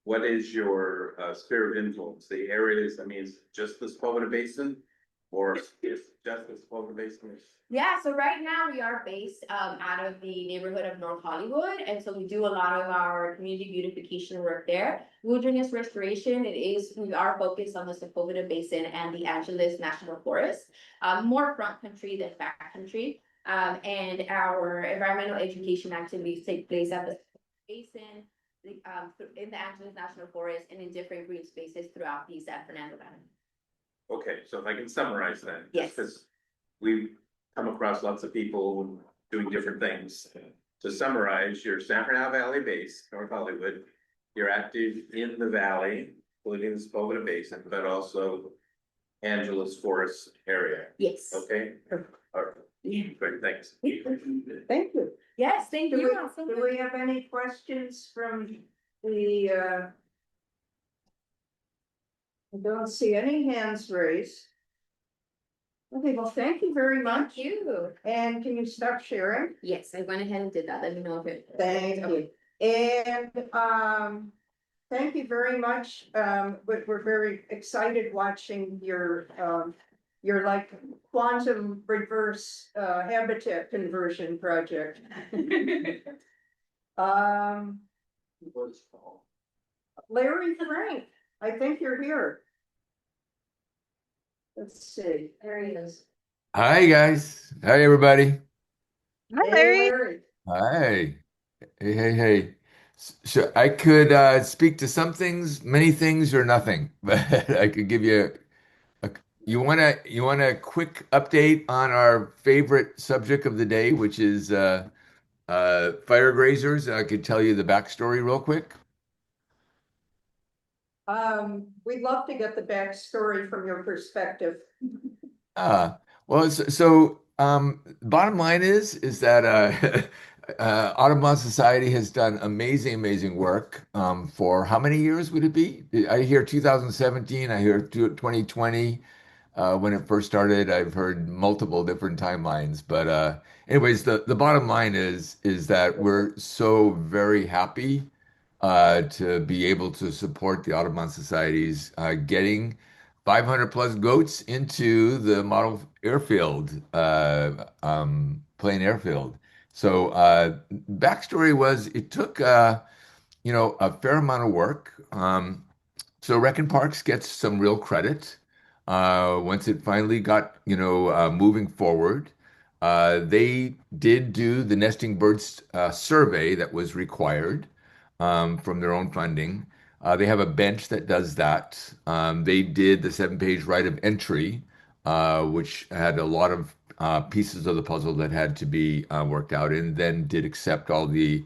[SPEAKER 3] what is your sphere of influence? The areas, I mean, is it just the Sepulveda Basin, or is it just the Sepulveda Basin?
[SPEAKER 6] Yeah, so right now we are based out of the neighborhood of North Hollywood, and so we do a lot of our community beautification work there. Wilderness restoration, we are focused on the Sepulveda Basin and the Angeles National Forest, more front country than back country. And our environmental education activities take place at the basin, in the Angeles National Forest and in different green spaces throughout the San Fernando Valley.
[SPEAKER 3] Okay, so if I can summarize that.
[SPEAKER 6] Yes.
[SPEAKER 3] Because we've come across lots of people doing different things. To summarize, you're San Fernando Valley base, North Hollywood. You're active in the valley, including the Sepulveda Basin, but also Angeles Forest area.
[SPEAKER 6] Yes.
[SPEAKER 3] Okay? All right.
[SPEAKER 6] Yeah.
[SPEAKER 3] Great, thanks.
[SPEAKER 1] Thank you.
[SPEAKER 6] Yes, thank
[SPEAKER 1] Do
[SPEAKER 6] you.
[SPEAKER 1] do we have any questions from the, I don't see any hands raised. Okay, well, thank you very much.
[SPEAKER 6] Thank you.
[SPEAKER 1] And can you stop sharing?
[SPEAKER 6] Yes, I went ahead and did that. Let me know if it.
[SPEAKER 1] Thank you. And, thank you very much. But we're very excited watching your like quantum reverse, habitat conversion project. Larry Frank, I think you're here. Let's see.
[SPEAKER 6] There he is.
[SPEAKER 11] Hi guys. Hi everybody.
[SPEAKER 8] Hi,
[SPEAKER 1] Hey,
[SPEAKER 8] Larry.
[SPEAKER 11] Hi. Hey. So I could speak to some things, many things, or nothing, but I could give you you want a quick update on our favorite subject of the day, which is fire grazers. I could tell you the backstory real quick.
[SPEAKER 1] We'd love to get the backstory from your perspective.
[SPEAKER 11] Well, bottom line is that Audubon Society has done amazing work for how many years would it be? I hear 2017, I hear 2020 when it first started. I've heard multiple different timelines, but anyways, the bottom line is that we're so very happy to be able to support the Audubon Society's getting 500 plus goats into the model airfield, plain airfield. So backstory was it took a fair amount of work. So Rec and Parks gets some real credit once it finally got moving forward. They did do the nesting birds survey that was required from their own funding. They have a bench that does that. They did the 7-page right of entry, which had a lot of pieces of the puzzle that had to be worked out, and then did accept all the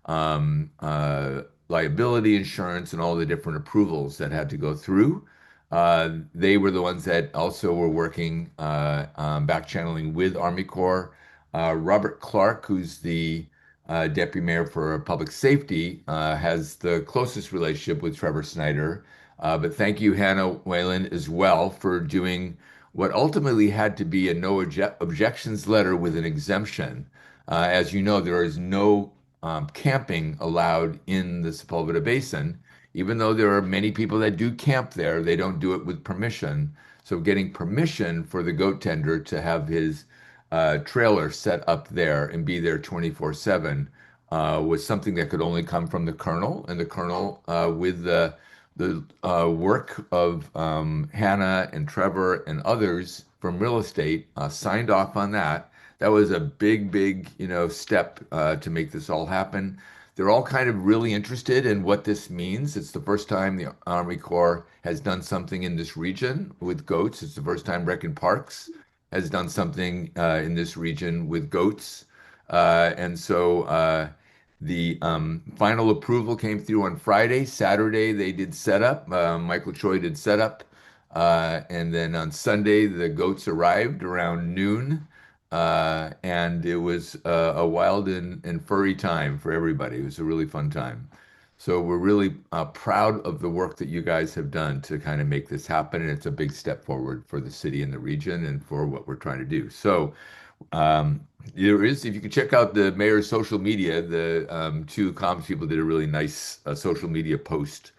[SPEAKER 11] um, uh, liability insurance and all the different approvals that had to go through. They were the ones that also were working back channeling with Army Corps. Robert Clark, who's the deputy mayor for public safety, has the closest relationship with Trevor Snyder. But thank you, Hannah Whalen, as well, for doing what ultimately had to be a no objections letter with an exemption. As you know, there is no camping allowed in the Sepulveda Basin. Even though there are many people that do camp there, they don't do it with permission. So getting permission for the goat tender to have his trailer set up there and be there 24/7 was something that could only come from the colonel. And the colonel, with the work of Hannah and Trevor and others from real estate, signed off on that. That was a big, step to make this all happen. They're all kind of really interested in what this means. It's the first time the Army Corps has done something in this region with goats. It's the first time Rec and Parks has done something in this region with goats. And so the final approval came through on Friday. Saturday, they did setup. Michael Choi did setup. And then on Sunday, the goats arrived around noon. And it was a wild and furry time for everybody. It was a really fun time. So we're really proud of the work that you guys have done to kind of make this happen. And it's a big step forward for the city and the region and for what we're trying to do. So if you can check out the mayor's social media, the two comms people did a really nice social media post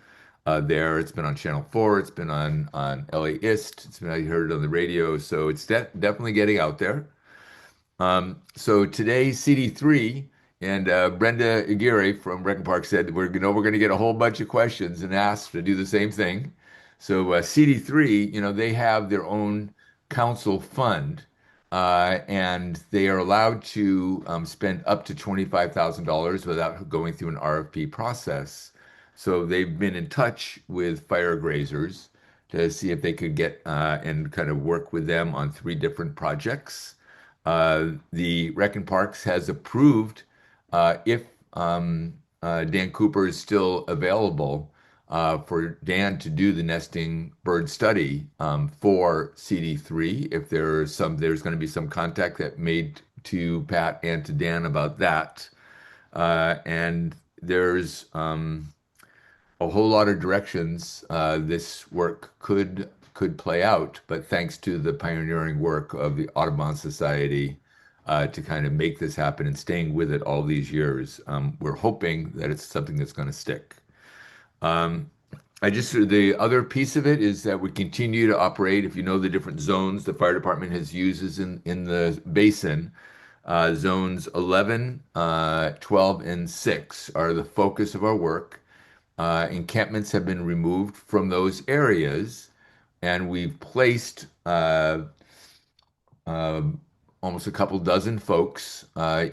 [SPEAKER 11] there. It's been on Channel 4, it's been on LA IST, I heard it on the radio. So it's definitely getting out there. So today, CD3 and Brenda Aguirre from Rec and Park said we're going to get a whole bunch of questions and asked to do the same thing. So CD3, they have their own council fund And they are allowed to spend up to $25,000 without going through an RFP process. So they've been in touch with fire grazers to see if they could get and kind of work with them on three different projects. The Rec and Parks has approved if Dan Cooper is still available for Dan to do the nesting bird study for CD3. If there's going to be some contact that made to Pat and to Dan about that. And there's a whole lot of directions this work could play out, but thanks to the pioneering work of the Audubon Society to kind of make this happen and staying with it all these years, we're hoping that it's something that's going to stick. The other piece of it is that we continue to operate. If you know the different zones the fire department has uses in the basin, zones 11, 12, and 6 are the focus of our work. Encampments have been removed from those areas, and we've placed almost a couple dozen folks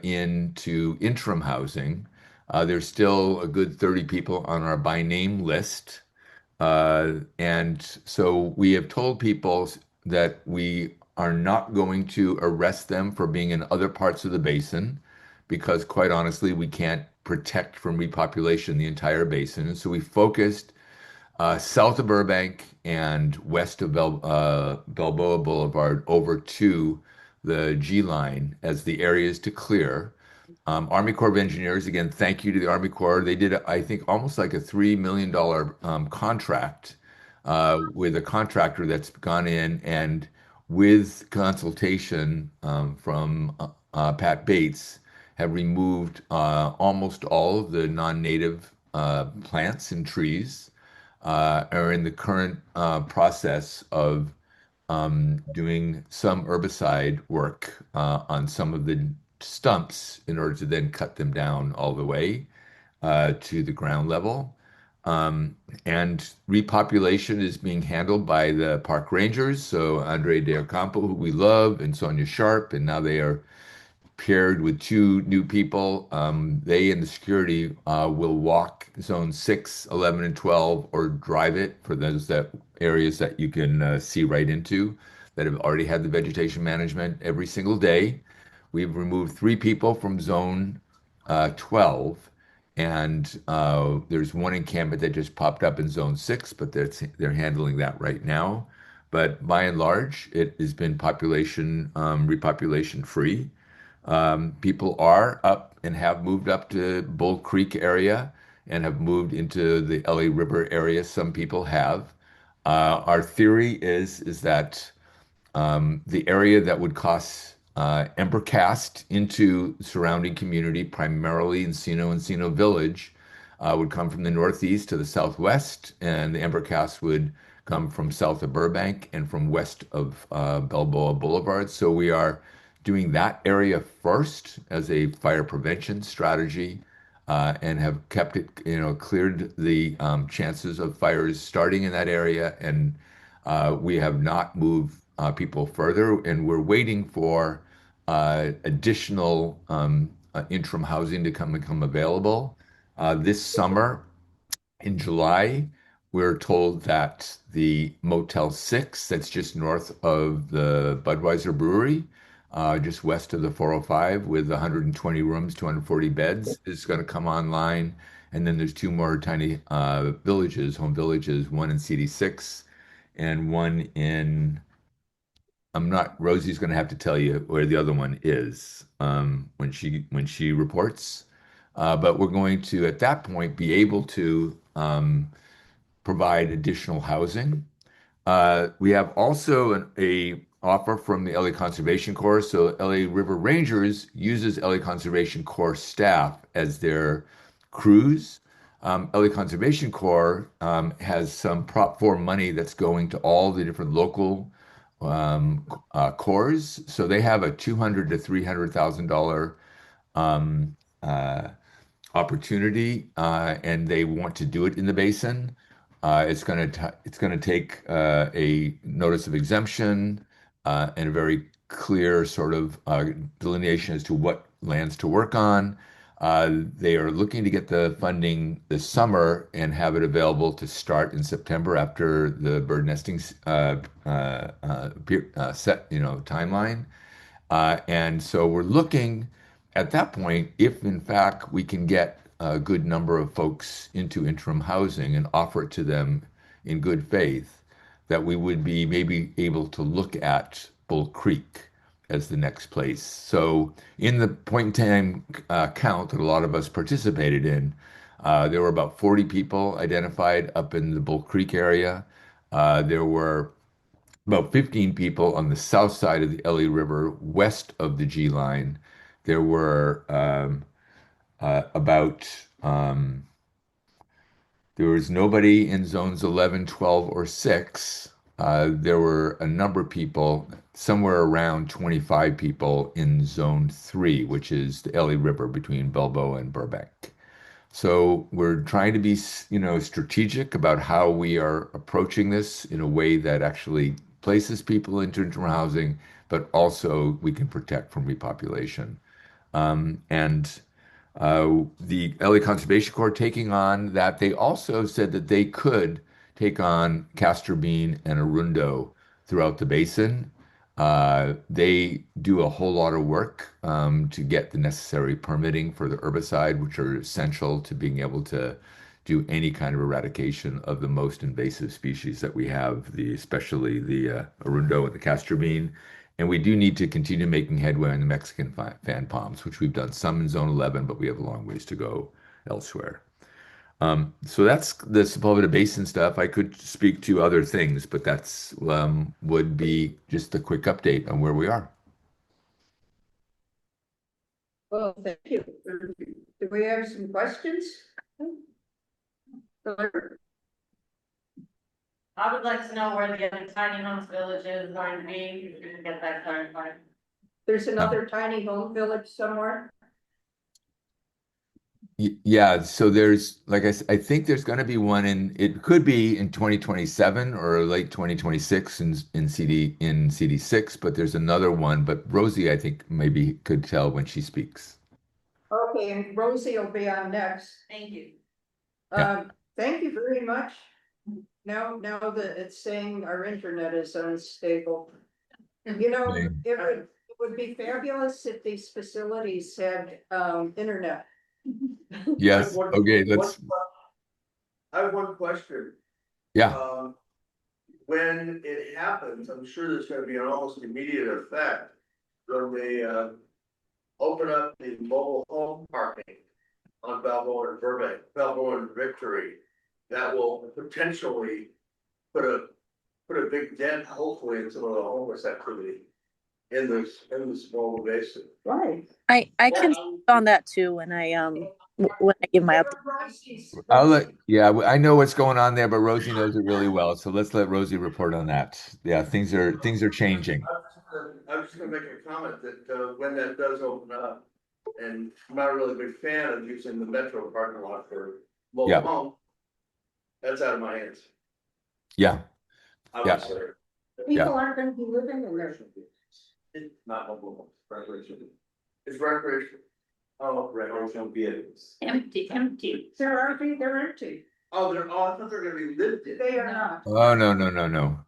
[SPEAKER 11] into interim housing. There's still a good 30 people on our by name list. And so we have told people that we are not going to arrest them for being in other parts of the basin because, quite honestly, we can't protect from repopulation the entire basin. And so we focused south of Burbank and west of Balboa Boulevard over to the G line as the areas to clear. Army Corps of Engineers, again, thank you to the Army Corps. They did, I think, almost like a $3 million contract with a contractor that's gone in and with consultation from Pat Bates, have removed almost all of the non-native plants and trees, are in the current process of doing some herbicide work on some of the stumps in order to then cut them down all the way to the ground level. And repopulation is being handled by the park rangers. So Andre De Ocampo, who we love, and Sonia Sharp, and now they are paired with two new people. They and the security will walk zone 6, 11, and 12 or drive it for those areas that you can see right into that have already had the vegetation management every single day. We've removed 3 people from zone 12, and there's one encampment that just popped up in zone 6, but they're handling that right now. But by and large, it has been repopulation free. People are up and have moved up to Bull Creek area and have moved into the LA River area. Some people have. Our theory is that the area that would cost Embercast into surrounding community, primarily Encino and Encino Village, would come from the northeast to the southwest, and the Embercast would come from south of Burbank and from west of Balboa Boulevard. So we are doing that area first as a fire prevention strategy, and have kept it, cleared the chances of fires starting in that area. And we have not moved people further, and we're waiting for additional interim housing to become available. This summer, in July, we're told that the Motel 6, that's just north of the Budweiser Brewery, just west of the 405, with 120 rooms, 240 beds, is going to come online. And then there's 2 more tiny home villages, one in CD6 and one in, Rosie's going to have to tell you where the other one is when she reports. But we're going to, at that point, be able to provide additional housing. We have also a offer from the LA Conservation Corps. So LA River Rangers uses LA Conservation Corps staff as their crews. LA Conservation Corps has some Prop 4 money that's going to all the different local corps. So they have a $200,000 to $300,000 opportunity, and they want to do it in the basin. It's going to take a notice of exemption and a very clear sort of delineation as to what lands to work on. They are looking to get the funding this summer and have it available to start in September after the bird nesting set, timeline. And so we're looking at that point, if in fact we can get a good number of folks into interim housing and offer it to them in good faith, that we would be maybe able to look at Bull Creek as the next place. So in the point in time count that a lot of us participated in, there were about 40 people identified up in the Bull Creek area. There were about 15 people on the south side of the Ellie River, west of the G line. There were about there was nobody in zones 11, 12, or 6. There were a number of people, somewhere around 25 people in zone 3, which is the Ellie River between Balboa and Burbank. So we're trying to be, strategic about how we are approaching this in a way that actually places people into interim housing, but also we can protect from repopulation. And the LA Conservation Corps taking on that. They also said that they could take on castor bean and arundo throughout the basin. They do a whole lot of work to get the necessary permitting for the herbicide, which are essential to being able to do any kind of eradication of the most invasive species that we have, especially the arundo and the castor bean. And we do need to continue making headway on the Mexican fan palms, which we've done some in Zone 11, but we have a long ways to go elsewhere. So that's the Sepulveda Basin stuff. I could speak to other things, but that's would be just a quick update on where we are.
[SPEAKER 1] Well, thank you. Do we have some questions?
[SPEAKER 10] I would like to know where the other tiny homes village is going to be, if you can get that clarified.
[SPEAKER 1] There's another tiny home village somewhere.
[SPEAKER 11] Yeah, so there's, like I think there's going to be one it could be in 2027 or late 2026 in CD6, but there's another one. But Rosie, I think maybe could tell when she speaks.
[SPEAKER 1] Okay, and Rosie will be on next.
[SPEAKER 10] Thank you.
[SPEAKER 1] Thank you very much. Now that it's saying our internet is unstable.
[SPEAKER 11] Okay.
[SPEAKER 1] It would be fabulous if these facilities had internet.
[SPEAKER 11] Yes. Okay.
[SPEAKER 5] I have one question.
[SPEAKER 11] Yeah.
[SPEAKER 5] When it happens, I'm sure there's gonna be an almost immediate effect when they open up the mobile home parking on Balboa and Burbank, Balboa and Victory. That will potentially put a big dent, hopefully, in some of the homeless activity in the small basin.
[SPEAKER 1] Right.
[SPEAKER 12] I can speak on that too when I give my update.
[SPEAKER 11] I know what's going on there, but Rosie knows it really well. So let's let Rosie report on that. Yeah, things are changing.
[SPEAKER 5] I was just gonna make a comment that when that does open up, and I'm not really a big fan of using the metro parking lot for mobile home. That's out of my hands.
[SPEAKER 11] Yeah.
[SPEAKER 5] Obviously.
[SPEAKER 1] People aren't gonna be living in there.
[SPEAKER 5] It's not mobile home, recreation. It's recreation. Oh, recreational vehicles.
[SPEAKER 10] Empty.
[SPEAKER 1] They're empty.
[SPEAKER 5] Oh, I thought they're gonna be lived in.
[SPEAKER 1] They are not.
[SPEAKER 11] Oh, no.
[SPEAKER 1] No.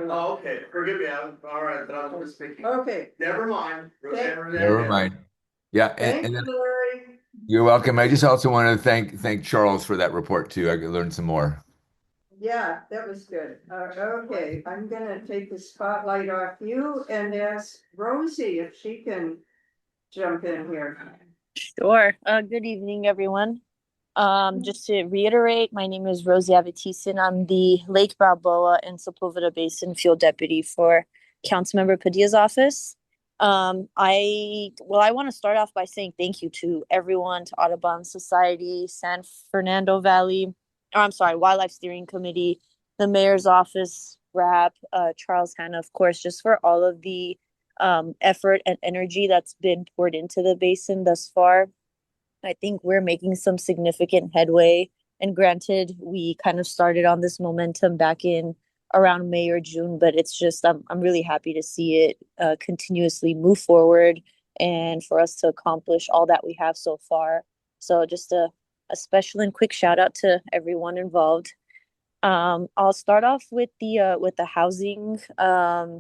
[SPEAKER 5] Oh, okay, forgive me, all right, then I was speaking.
[SPEAKER 1] Okay.
[SPEAKER 5] Never mind.
[SPEAKER 11] Never mind. Yeah,
[SPEAKER 1] Thank
[SPEAKER 11] and
[SPEAKER 1] you,
[SPEAKER 11] then
[SPEAKER 1] Larry.
[SPEAKER 11] you're welcome. I just also want to thank Charles for that report too. I learned some more.
[SPEAKER 1] Yeah, that was good. Okay, I'm gonna take the spotlight off you and ask Rosie if she can jump in here.
[SPEAKER 12] Sure. Good evening, everyone. Just to reiterate, my name is Rosie Avetisin. I'm the Lake Balboa and Sepulveda Basin Field Deputy for Councilmember Padilla's office. I want to start off by saying thank you to everyone, to Audubon Society, San Fernando Valley, Wildlife Steering Committee, the Mayor's Office, RAP, Charles Hanna, of course, just for all of the effort and energy that's been poured into the basin thus far. I think we're making some significant headway. And granted, we kind of started on this momentum back in around May or June, but it's just I'm really happy to see it continuously move forward and for us to accomplish all that we have so far. So just a special and quick shout out to everyone involved. I'll start off with the housing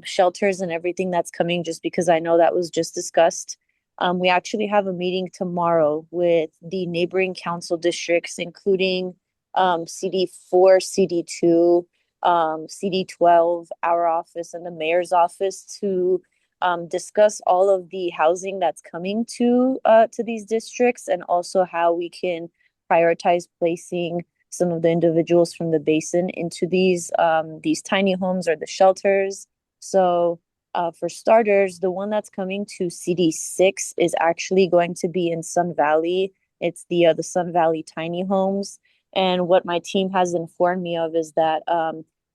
[SPEAKER 12] shelters and everything that's coming, just because I know that was just discussed. We actually have a meeting tomorrow with the neighboring council districts, including CD4, CD2, CD12, our office, and the mayor's office to discuss all of the housing that's coming to these districts, and also how we can prioritize placing some of the individuals from the basin into these tiny homes or the shelters. So for starters, the one that's coming to CD6 is actually going to be in Sun Valley. It's the Sun Valley tiny homes. And what my team has informed me of is that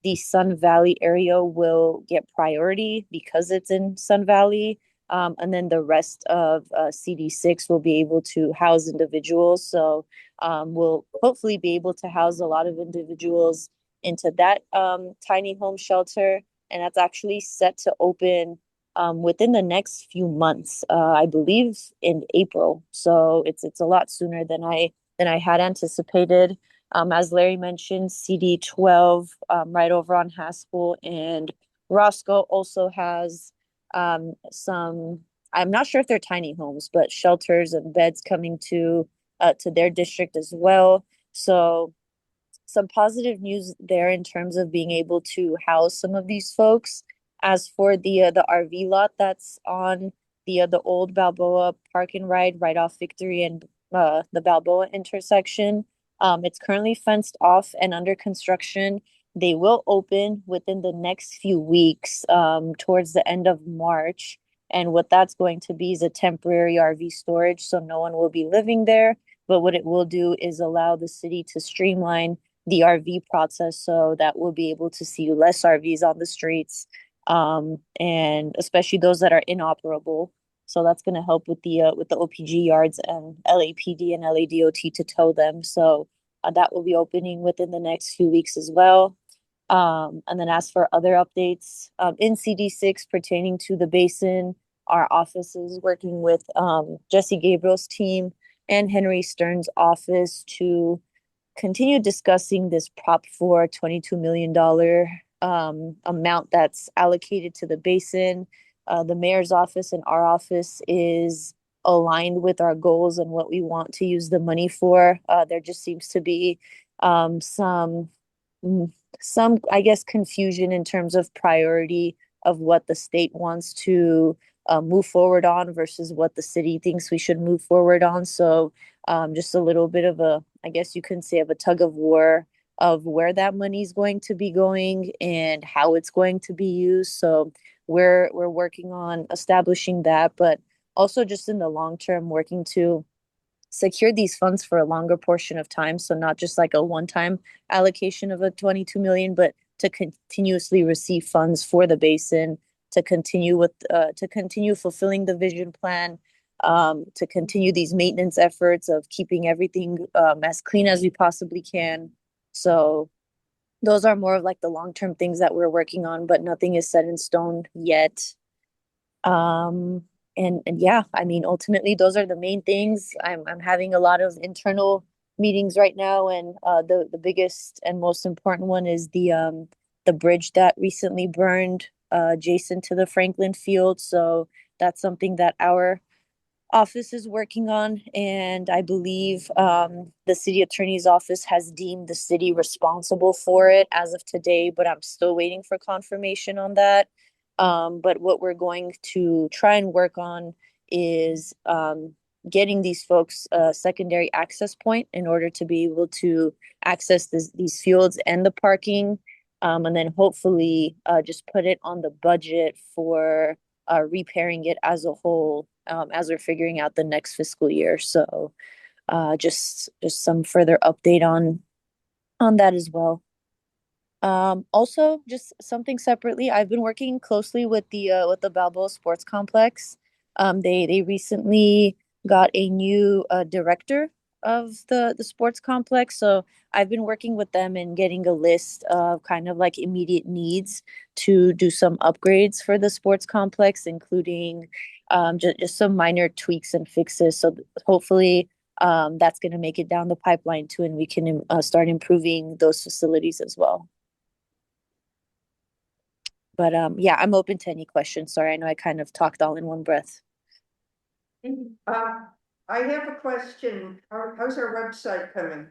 [SPEAKER 12] the Sun Valley area will get priority because it's in Sun Valley. And then the rest of CD6 will be able to house individuals. So we'll hopefully be able to house a lot of individuals into that tiny home shelter. And that's actually set to open within the next few months, I believe in April. So it's a lot sooner than I had anticipated. As Larry mentioned, CD12 right over on Haskell, and Roscoe also has some, I'm not sure if they're tiny homes, but shelters and beds coming to their district as well. So some positive news there in terms of being able to house some of these folks. As for the RV lot that's on the old Balboa Park and Ride right off Victory and the Balboa intersection, it's currently fenced off and under construction. They will open within the next few weeks, towards the end of March. And what that's going to be is a temporary RV storage, so no one will be living there. But what it will do is allow the city to streamline the RV process, so that we'll be able to see less RVs on the streets, and especially those that are inoperable. So that's going to help with the OPG yards and LAPD and LADOT to tow them. So that will be opening within the next few weeks as well. And then as for other updates in CD6 pertaining to the basin, our office is working with Jesse Gabriel's team and Henry Stern's office to continue discussing this Prop 4 $22 million amount that's allocated to the basin. The mayor's office and our office is aligned with our goals and what we want to use the money for. There just seems to be some, I guess, confusion in terms of priority of what the state wants to move forward on versus what the city thinks we should move forward on. So just a little bit of a, I guess you can say, of a tug of war of where that money is going to be going and how it's going to be used. So we're working on establishing that, but also just in the long term, working to secure these funds for a longer portion of time. So not just like a one-time allocation of a 22 million, but to continuously receive funds for the basin, to continue fulfilling the vision plan, to continue these maintenance efforts of keeping everything as clean as we possibly can. So those are more of like the long-term things that we're working on, but nothing is set in stone yet. And yeah, I mean, ultimately, those are the main things. I'm having a lot of internal meetings right now, and the biggest and most important one is the bridge that recently burned adjacent to the Franklin Field. So that's something that our office is working on, and I believe the city attorney's office has deemed the city responsible for it as of today, but I'm still waiting for confirmation on that. But what we're going to try and work on is getting these folks a secondary access point in order to be able to access these fields and the parking, and then hopefully just put it on the budget for repairing it as a whole, as we're figuring out the next fiscal year. So just some further update on that as well. Also, just something separately, I've been working closely with the Balboa Sports Complex. They recently got a new director of the sports complex. So I've been working with them and getting a list of kind of like immediate needs to do some upgrades for the sports complex, including just some minor tweaks and fixes. So hopefully that's going to make it down the pipeline too, and we can start improving those facilities as well. But yeah, I'm open to any questions. Sorry, I know I kind of talked all in one breath.
[SPEAKER 1] I have a question. How's our website coming?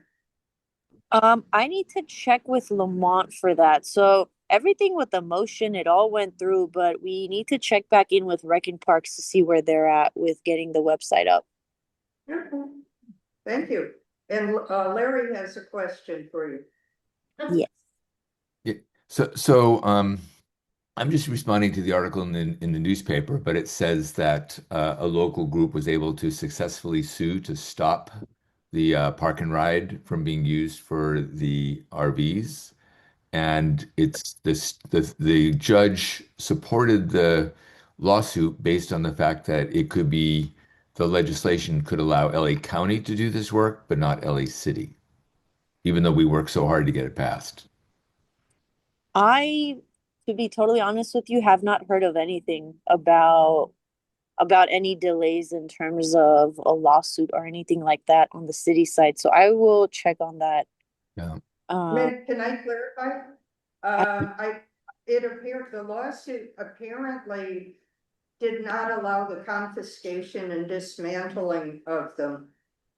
[SPEAKER 12] I need to check with Lamont for that. So everything with the motion, it all went through, but we need to check back in with Rec and Parks to see where they're at with getting the website up.
[SPEAKER 1] Okay. Thank you. And Larry has a question for you.
[SPEAKER 12] Yes.
[SPEAKER 11] Yeah. So I'm just responding to the article in the newspaper, but it says that a local group was able to successfully sue to stop the park and ride from being used for the RVs. And it's the judge supported the lawsuit based on the fact that it could be the legislation could allow LA County to do this work, but not LA City, even though we worked so hard to get it passed.
[SPEAKER 12] I, to be totally honest with you, have not heard of anything about any delays in terms of a lawsuit or anything like that on the city side. So I will check on that.
[SPEAKER 11] Yeah.
[SPEAKER 1] Can I clarify? It appeared the lawsuit apparently did not allow the confiscation and dismantling of them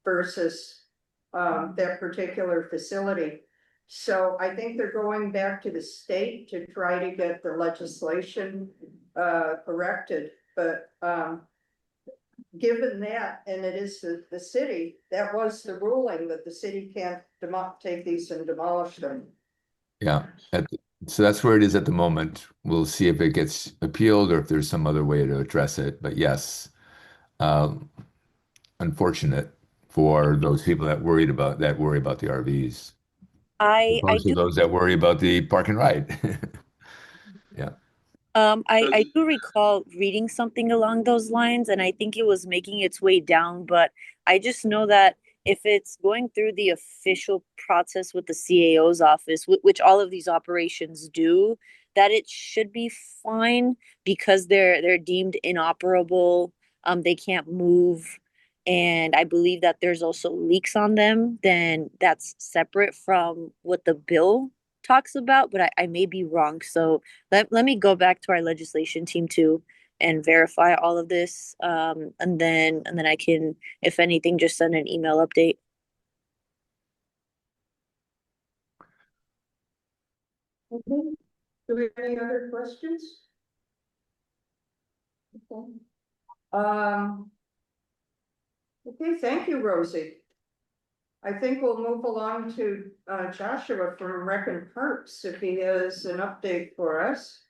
[SPEAKER 1] versus that particular facility. So I think they're going back to the state to try to get the legislation corrected. But given that, and it is the city, that was the ruling that the city can't take these and demolish them.
[SPEAKER 11] Yeah. So that's where it is at the moment. We'll see if it gets appealed or if there's some other way to address it. But yes, unfortunate for those people that worry about the RVs,
[SPEAKER 12] I
[SPEAKER 11] opposed to
[SPEAKER 12] do
[SPEAKER 11] those that worry about the park and ride. Yeah.
[SPEAKER 12] I do recall reading something along those lines, and I think it was making its way down, but I just know that if it's going through the official process with the CAO's office, which all of these operations do, that it should be fine because they're deemed inoperable. They can't move, and I believe that there's also leaks on them. Then that's separate from what the bill talks about, but I may be wrong. So let me go back to our legislation team too and verify all of this. And then I can, if anything, just send an email update.
[SPEAKER 1] Okay. Do we have any other questions? Okay. Okay, thank you, Rosie. I think we'll move along to Joshua from Rec and Parks if he has an update for us.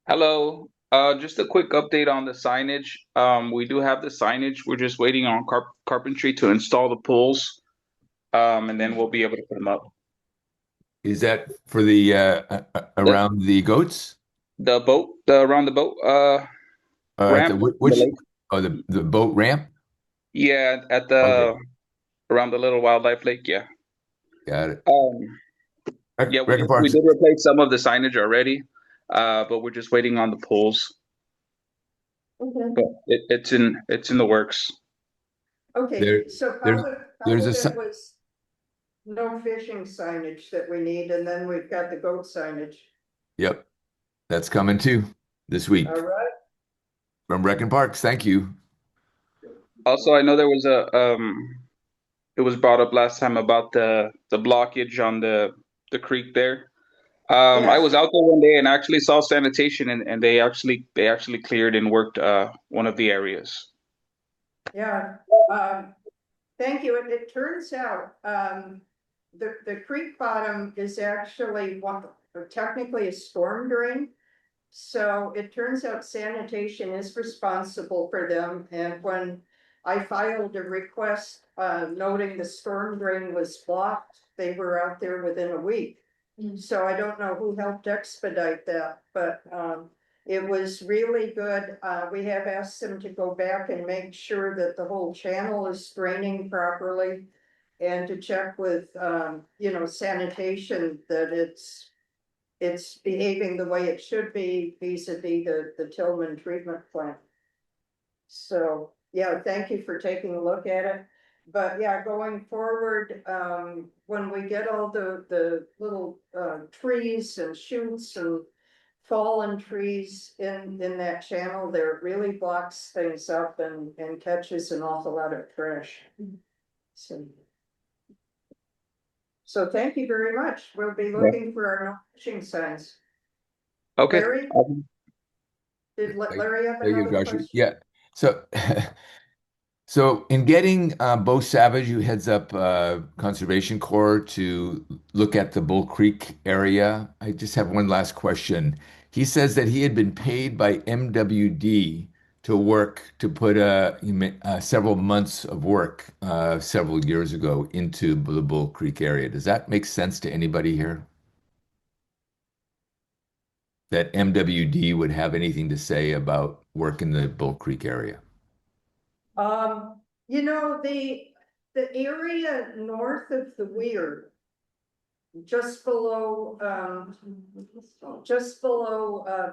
[SPEAKER 7] Hello. Just a quick update on the signage. We do have the signage. We're just waiting on carpentry to install the poles. And then we'll be able to put them up.
[SPEAKER 11] Is that for the around the goats?
[SPEAKER 7] The boat, around the boat,
[SPEAKER 11] At the
[SPEAKER 7] ramp,
[SPEAKER 11] which?
[SPEAKER 7] the lake.
[SPEAKER 11] Oh, the boat ramp?
[SPEAKER 7] Yeah, at the
[SPEAKER 11] Okay,
[SPEAKER 7] around the little wildlife lake. Yeah.
[SPEAKER 11] got it.
[SPEAKER 7] Yeah,
[SPEAKER 11] Rec and
[SPEAKER 7] we
[SPEAKER 11] Parks.
[SPEAKER 7] did replace some of the signage already, but we're just waiting on the poles.
[SPEAKER 1] Okay.
[SPEAKER 7] But it's in the works.
[SPEAKER 1] Okay,
[SPEAKER 11] There,
[SPEAKER 1] so
[SPEAKER 11] there's there's a
[SPEAKER 1] that was no fishing signage that we need, and then we've got the goat signage.
[SPEAKER 11] Yep, that's coming too this week
[SPEAKER 1] All right.
[SPEAKER 11] from Rec and Parks. Thank you.
[SPEAKER 7] Also, I know there was it was brought up last time about the blockage on the creek there. I
[SPEAKER 1] Yes.
[SPEAKER 7] was out there one day and actually saw sanitation, and they actually cleared and worked one of the areas.
[SPEAKER 1] Yeah, thank you. It turns out, the creek bottom is actually technically a storm drain. So it turns out sanitation is responsible for them, and when I filed a request, noting the storm drain was blocked, they were out there within a week. So I don't know who helped expedite that, but, It was really good. We have asked them to go back and make sure that the whole channel is draining properly. And to check with, sanitation, that it's behaving the way it should be vis-a-vis the Tillman treatment plant. So, yeah, thank you for taking a look at it. But yeah, going forward, when we get all the little trees and shoots and fallen trees in that channel, there it really blocks things up and catches an awful lot of trash. So thank you very much. We'll be looking for our no fishing signs.
[SPEAKER 7] Okay.
[SPEAKER 1] Larry? Did Larry have
[SPEAKER 11] Thank you,
[SPEAKER 1] another
[SPEAKER 11] Joshua.
[SPEAKER 1] question?
[SPEAKER 11] Yeah. So, so in getting Bo Savage, who heads up Conservation Corps, to look at the Bull Creek area, I just have one last question. He says that he had been paid by MWD to work to put several months of work several years ago into the Bull Creek area. Does that make sense to anybody here? That MWD would have anything to say about work in the Bull Creek area?
[SPEAKER 1] The area north of the weir, just below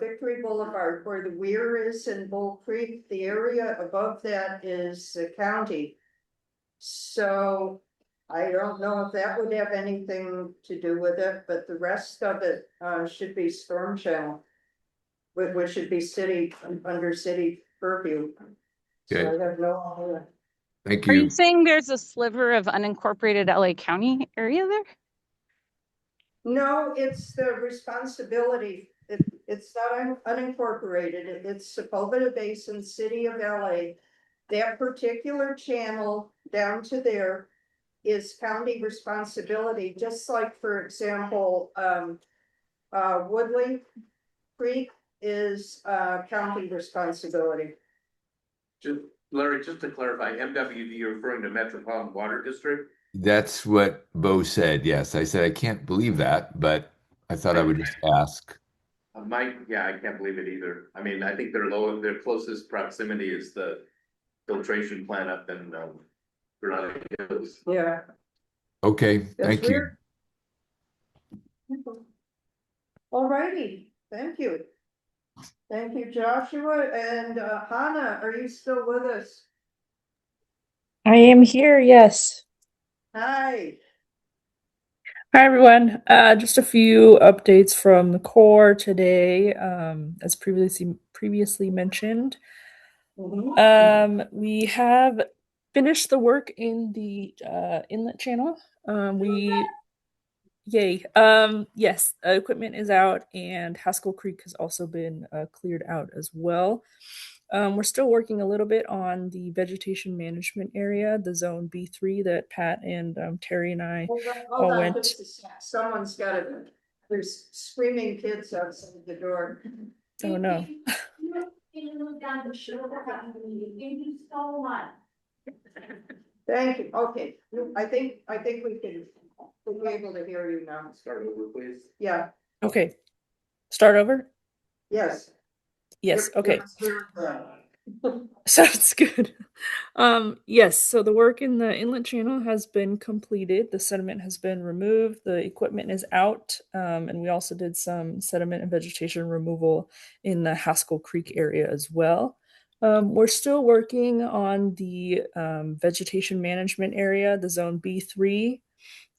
[SPEAKER 1] Victory Boulevard, where the weir is in Bull Creek, the area above that is the county. So I don't know if that would have anything to do with it, but the rest of it should be storm channel, which should be under city purview. So
[SPEAKER 11] Okay.
[SPEAKER 1] I have no idea.
[SPEAKER 11] Thank
[SPEAKER 8] Are you
[SPEAKER 11] you.
[SPEAKER 8] saying there's a sliver of unincorporated LA County area there?
[SPEAKER 1] No, it's the responsibility. It's not unincorporated. It's Sepulveda Basin, city of LA. That particular channel down to there is county responsibility, just like, for example, Woodley Creek is county responsibility.
[SPEAKER 3] Larry, just to clarify, MWD, you're referring to Metropolitan Water District?
[SPEAKER 11] That's what Bo said. Yes, I said I can't believe that, but I thought I would just ask.
[SPEAKER 3] I can't believe it either. I mean, I think their closest proximity is the filtration plant up in Granada Hills.
[SPEAKER 1] Yeah.
[SPEAKER 11] Okay,
[SPEAKER 1] That's
[SPEAKER 11] thank you.
[SPEAKER 1] weird. All righty, thank you. Thank you, Joshua. And Hannah, are you still with us?
[SPEAKER 13] I am here, yes.
[SPEAKER 1] Hi.
[SPEAKER 13] Hi, everyone. Just a few updates from the Corps today. As previously mentioned, we have finished the work in the inlet channel. Yay. Yes, equipment is out, and Haskell Creek has also been cleared out as well. We're still working a little bit on the vegetation management area, the zone B3 that Pat and Terry and I
[SPEAKER 1] Hold on
[SPEAKER 13] went.
[SPEAKER 1] just a sec. Someone's got there's screaming kids outside the door.
[SPEAKER 13] Oh no.
[SPEAKER 1] Thank you so much. Thank you. Okay, I think we'll be able to hear you now.
[SPEAKER 3] Start over, please.
[SPEAKER 1] Yeah.
[SPEAKER 13] Okay. Start over?
[SPEAKER 1] Yes.
[SPEAKER 13] Yes, okay.
[SPEAKER 1] You're
[SPEAKER 13] Sounds good. Yes, so the work in the inlet channel has been completed. The sediment has been removed. The equipment is out. And we also did some sediment and vegetation removal in the Haskell Creek area as well. We're still working on the vegetation management area, the zone B3.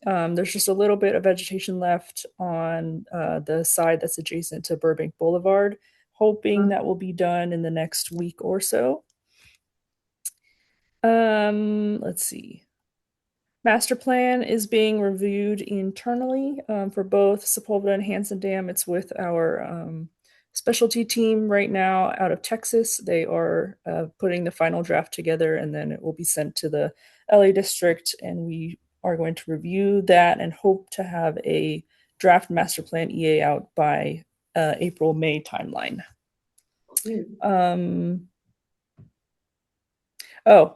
[SPEAKER 13] There's just a little bit of vegetation left on the side that's adjacent to Burbank Boulevard, hoping that will be done in the next week or so. Let's see. Master plan is being reviewed internally for both Sepulveda and Hansen Dam. It's with our specialty team right now out of Texas. They are putting the final draft together, and then it will be sent to the LA district, and we are going to review that and hope to have a draft master plan EA out by April-May timeline.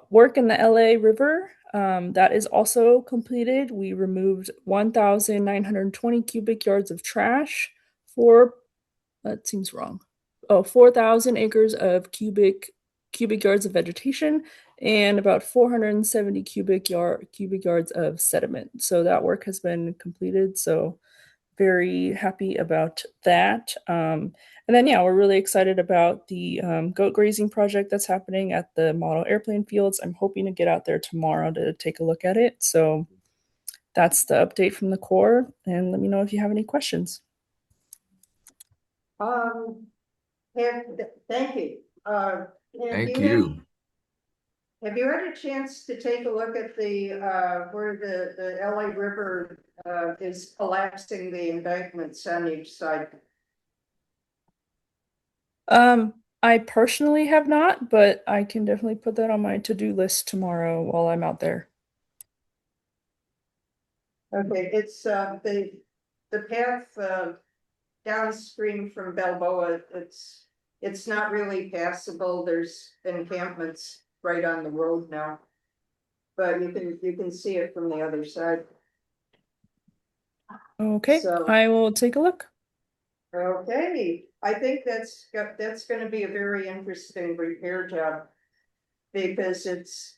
[SPEAKER 13] Work in the LA River, that is also completed. We removed 1,920 cubic yards of trash that seems wrong. 4,000 acres of cubic yards of vegetation and about 470 cubic yards of sediment. So that work has been completed. So very happy about that. And then, yeah, we're really excited about the goat grazing project that's happening at the model airplane fields. I'm hoping to get out there tomorrow to take a look at it. So that's the update from the Corps. And let me know if you have any questions.
[SPEAKER 1] Um, thank you.
[SPEAKER 11] Thank you.
[SPEAKER 1] Have you had a chance to take a look at the, where the LA River, is collapsing the embankments on each side?
[SPEAKER 13] I personally have not, but I can definitely put that on my to-do list tomorrow while I'm out there.
[SPEAKER 1] Okay, it's, the path, downstream from Balboa, it's not really passable. There's encampments right on the road now. But you can see it from the other side.
[SPEAKER 13] Okay,
[SPEAKER 1] So,
[SPEAKER 13] I will take a look.
[SPEAKER 1] okay, I think that's gonna be a very interesting repair job. Because it's,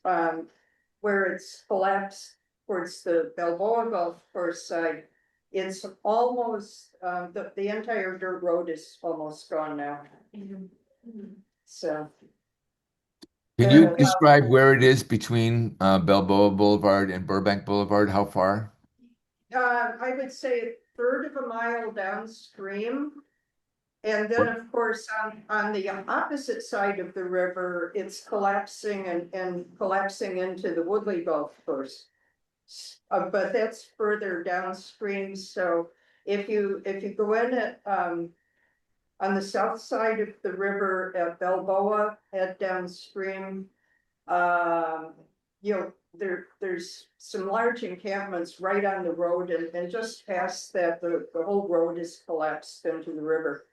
[SPEAKER 1] where it's collapsed towards the Balboa Golf Course side. It's almost, the entire dirt road is almost gone now. So.
[SPEAKER 11] Can you describe where it is between Balboa Boulevard and Burbank Boulevard? How far?
[SPEAKER 1] I would say a third of a mile downstream. And then, of course, on the opposite side of the river, it's collapsing and collapsing into the Woodley Golf Course. But that's further downstream, so if you go in at, on the south side of the river at Balboa, head downstream. There's some large encampments right on the road, and just past that, the whole road is collapsed into the river.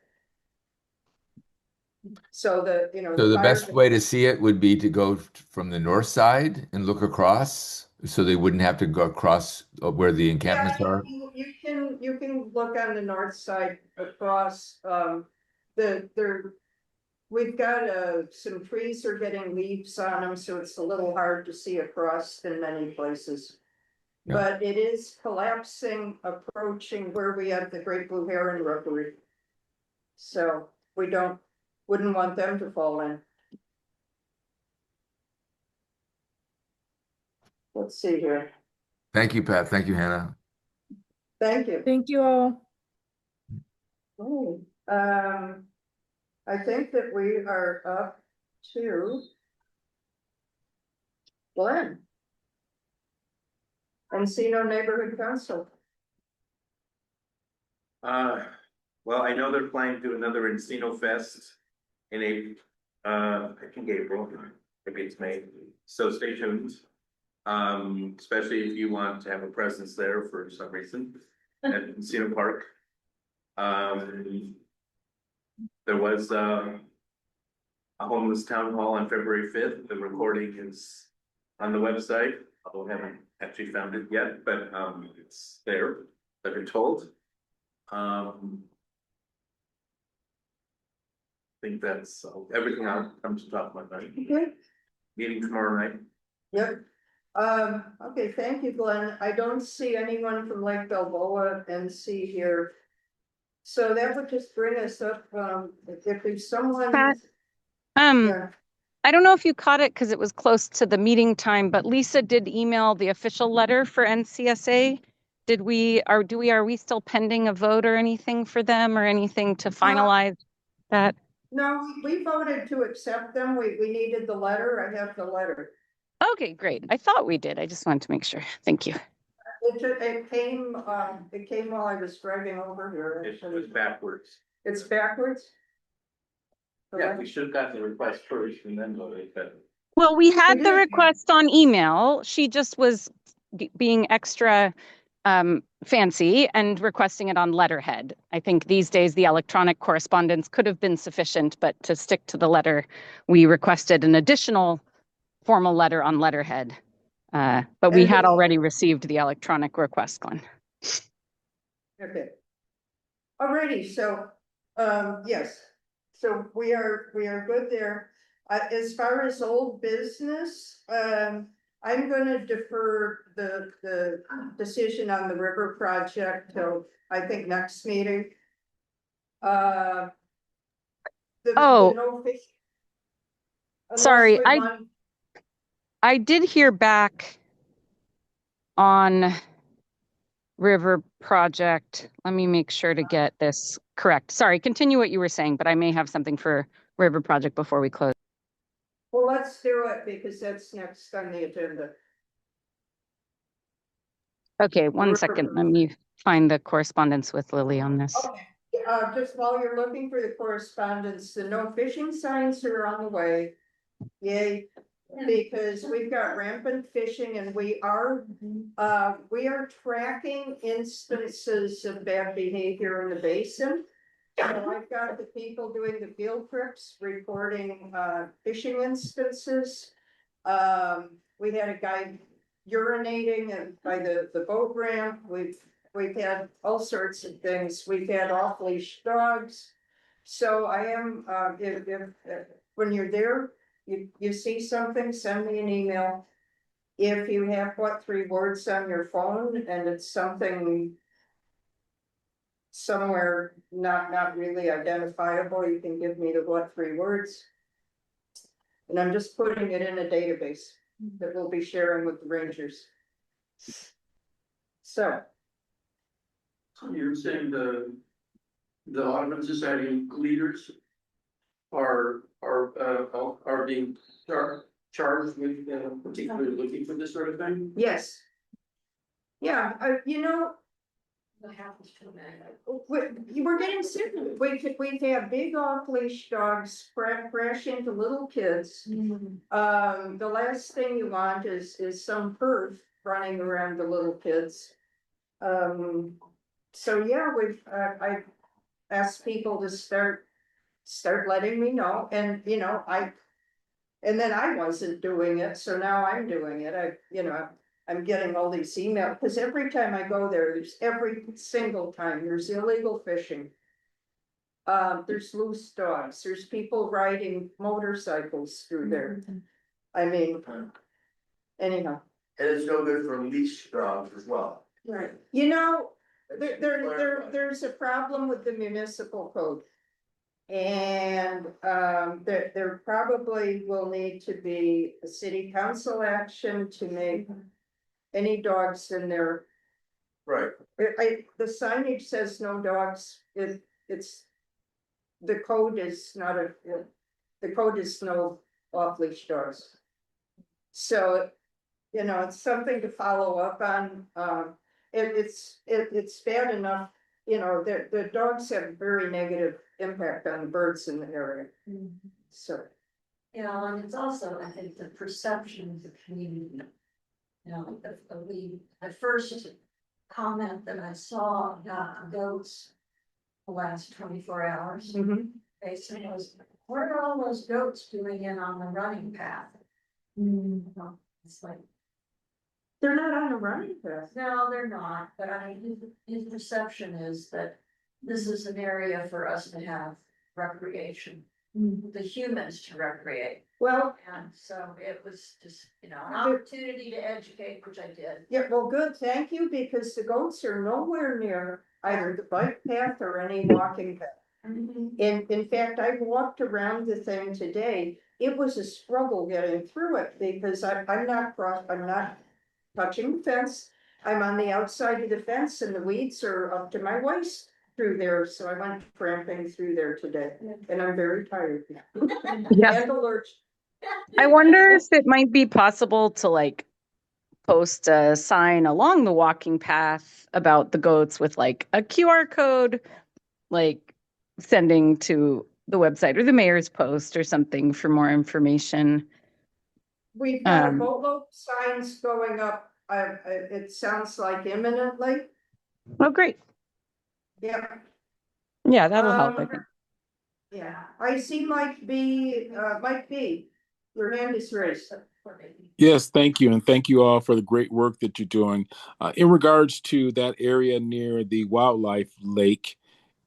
[SPEAKER 1] So
[SPEAKER 11] So the best
[SPEAKER 1] fire.
[SPEAKER 11] way to see it would be to go from the north side and look across, so they wouldn't have to go across where the encampments are.
[SPEAKER 1] You can look on the north side across, we've got, some trees are getting leaves on them, so it's a little hard to see across in many places.
[SPEAKER 11] Yeah.
[SPEAKER 1] But it is collapsing, approaching where we have the Great Blue Heron Rookery. So wouldn't want them to fall in. Let's see here.
[SPEAKER 11] Thank you, Pat. Thank you, Hannah.
[SPEAKER 1] Thank you.
[SPEAKER 13] Thank you all.
[SPEAKER 1] Oh, I think that we are up to Glenn. Encino Neighborhood Council.
[SPEAKER 3] Well, I know they're planning to do another Encino Fest in April, I think April, maybe it's May, so stay tuned. Especially if you want to have a presence there for some reason at Encino Park. There was a homeless town hall on February 5th. The recording is on the website, although I haven't actually found it yet, but it's there, I've been told. I think that's everything I'll come to talk about.
[SPEAKER 1] Okay.
[SPEAKER 3] Meeting tomorrow night.
[SPEAKER 1] Yep. Okay, thank you, Glenn. I don't see anyone from Lake Balboa NC here. So that would just bring us up, if there's someone.
[SPEAKER 8] Pat,
[SPEAKER 1] Yeah.
[SPEAKER 8] I don't know if you caught it because it was close to the meeting time, but Lisa did email the official letter for NCSA. Are we still pending a vote or anything for them or anything to finalize that?
[SPEAKER 1] No, we voted to accept them. We needed the letter. I have the letter.
[SPEAKER 8] Okay, great. I thought we did. I just wanted to make sure. Thank you.
[SPEAKER 1] It came while I was driving over here.
[SPEAKER 3] It was backwards.
[SPEAKER 1] It's backwards?
[SPEAKER 3] Yeah, we should have gotten the request first and then voted, but.
[SPEAKER 8] Well, we had the request on email. She just was being extra fancy and requesting it on letterhead. I think these days the electronic correspondence could have been sufficient, but to stick to the letter, we requested an additional formal letter on letterhead. But we had already received the electronic request, Glenn.
[SPEAKER 1] Okay. Alrighty, so, yes. So we are good there. As far as old business, I'm gonna defer the decision on the river project till, I think, next meeting.
[SPEAKER 8] Oh.
[SPEAKER 1] No fish. Unless
[SPEAKER 8] Sorry,
[SPEAKER 1] we
[SPEAKER 8] I
[SPEAKER 1] want-
[SPEAKER 8] I did hear back on River Project. Let me make sure to get this correct. Sorry, continue what you were saying, but I may have something for River Project before we close.
[SPEAKER 1] Well, let's do it because that's next on the agenda.
[SPEAKER 8] Okay, one
[SPEAKER 1] River
[SPEAKER 8] second. Let
[SPEAKER 1] Project.
[SPEAKER 8] me find the correspondence with Lily on this.
[SPEAKER 1] Okay, just while you're looking for the correspondence, the no fishing signs are on the way. Yay, because we've got rampant fishing and we are tracking instances of bad behavior in the basin. So I've got the people doing the field trips reporting, fishing instances. We had a guy urinating by the boat ramp. We've had all sorts of things. We've had off-leash dogs. So I am, if when you're there, you see something, send me an email. If you have 3 words on your phone and it's something somewhere not really identifiable, you can give me the 3 words. And I'm just putting it in a database that we'll be sharing with the rangers. So.
[SPEAKER 14] You're saying the Audubon Society leaders are being charged with particularly looking for this sort of thing?
[SPEAKER 1] Yes. Yeah,
[SPEAKER 4] What happens to
[SPEAKER 1] we're getting sick of it. We've had big off-leash dogs crash into little kids. The last thing you want is some perv running around the little kids. So yeah, I've asked people to start letting me know, and and then I wasn't doing it, so now I'm doing it. I'm getting all these emails, because every time I go there, every single time, there's illegal fishing. There's loose dogs, there's people riding motorcycles through there. I mean, anyhow.
[SPEAKER 5] And it's no good for leash dogs as well.
[SPEAKER 1] Right. There's a problem with the municipal code. And there probably will need to be a city council action to make any dogs in there.
[SPEAKER 5] Right.
[SPEAKER 1] The signage says no dogs, it's, the code is not the code is no off-leash dogs. So, it's something to follow up on. It's bad enough, the dogs have very negative impact on the birds in the area. So.
[SPEAKER 4] And it's also, I think, the perception of the community. The first comment that I saw about goats the last 24 hours, basically was, what are all those goats doing in on the running path? It's like,
[SPEAKER 1] they're not on the running path.
[SPEAKER 4] no, they're not, but his perception is that this is an area for us to have recreation, the humans to recreate.
[SPEAKER 1] Well,
[SPEAKER 4] And so it was just, an opportunity to educate, which I did.
[SPEAKER 1] yeah, well, good, thank you, because the goats are nowhere near either the bike path or any walking path. In fact, I walked around the thing today. It was a struggle getting through it because I'm not touching the fence. I'm on the outside of the fence and the weeds are up to my waist through there. So I went tramping through there today and I'm very tired.
[SPEAKER 8] Yeah.
[SPEAKER 1] And allergic.
[SPEAKER 8] I wonder if it might be possible to post a sign along the walking path about the goats with a QR code, sending to the website or the mayor's post or something for more information.
[SPEAKER 1] We've got a boatload of signs going up. It sounds like imminently.
[SPEAKER 8] Oh, great.
[SPEAKER 1] Yeah.
[SPEAKER 8] Yeah, that'll help, I think.
[SPEAKER 1] Yeah, I see Mike B, your hand is raised.
[SPEAKER 15] Yes, thank you. And thank you all for the great work that you're doing. In regards to that area near the wildlife lake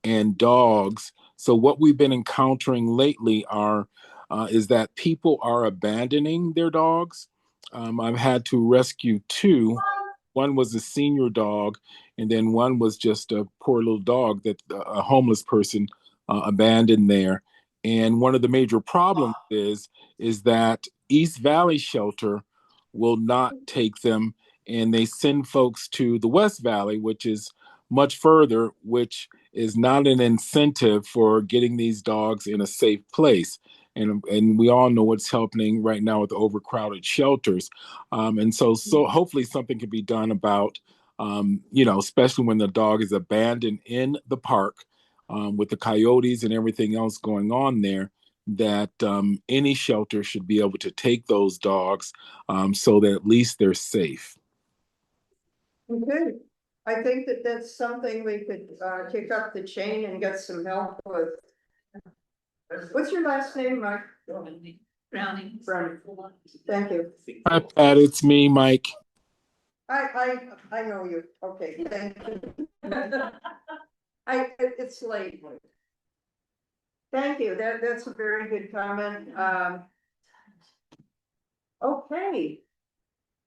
[SPEAKER 15] and dogs, So what we've been encountering lately is that people are abandoning their dogs. I've had to rescue two. One was a senior dog, and then one was just a poor little dog that a homeless person abandoned there. And one of the major problems is that East Valley Shelter will not take them, and they send folks to the West Valley, which is much further, which is not an incentive for getting these dogs in a safe place. And we all know what's happening right now with the overcrowded shelters. And so hopefully something can be done about, especially when the dog is abandoned in the park with the coyotes and everything else going on there, that any shelter should be able to take those dogs so that at least they're safe.
[SPEAKER 1] Okay, I think that that's something we could kick up the chain and get some help with. What's your last name, Mike? Browning. Browning. Thank you.
[SPEAKER 15] Hi, Pat. It's me, Mike.
[SPEAKER 1] I know you. Okay, thank you. It's late. Thank you. That's a very good comment. Okay.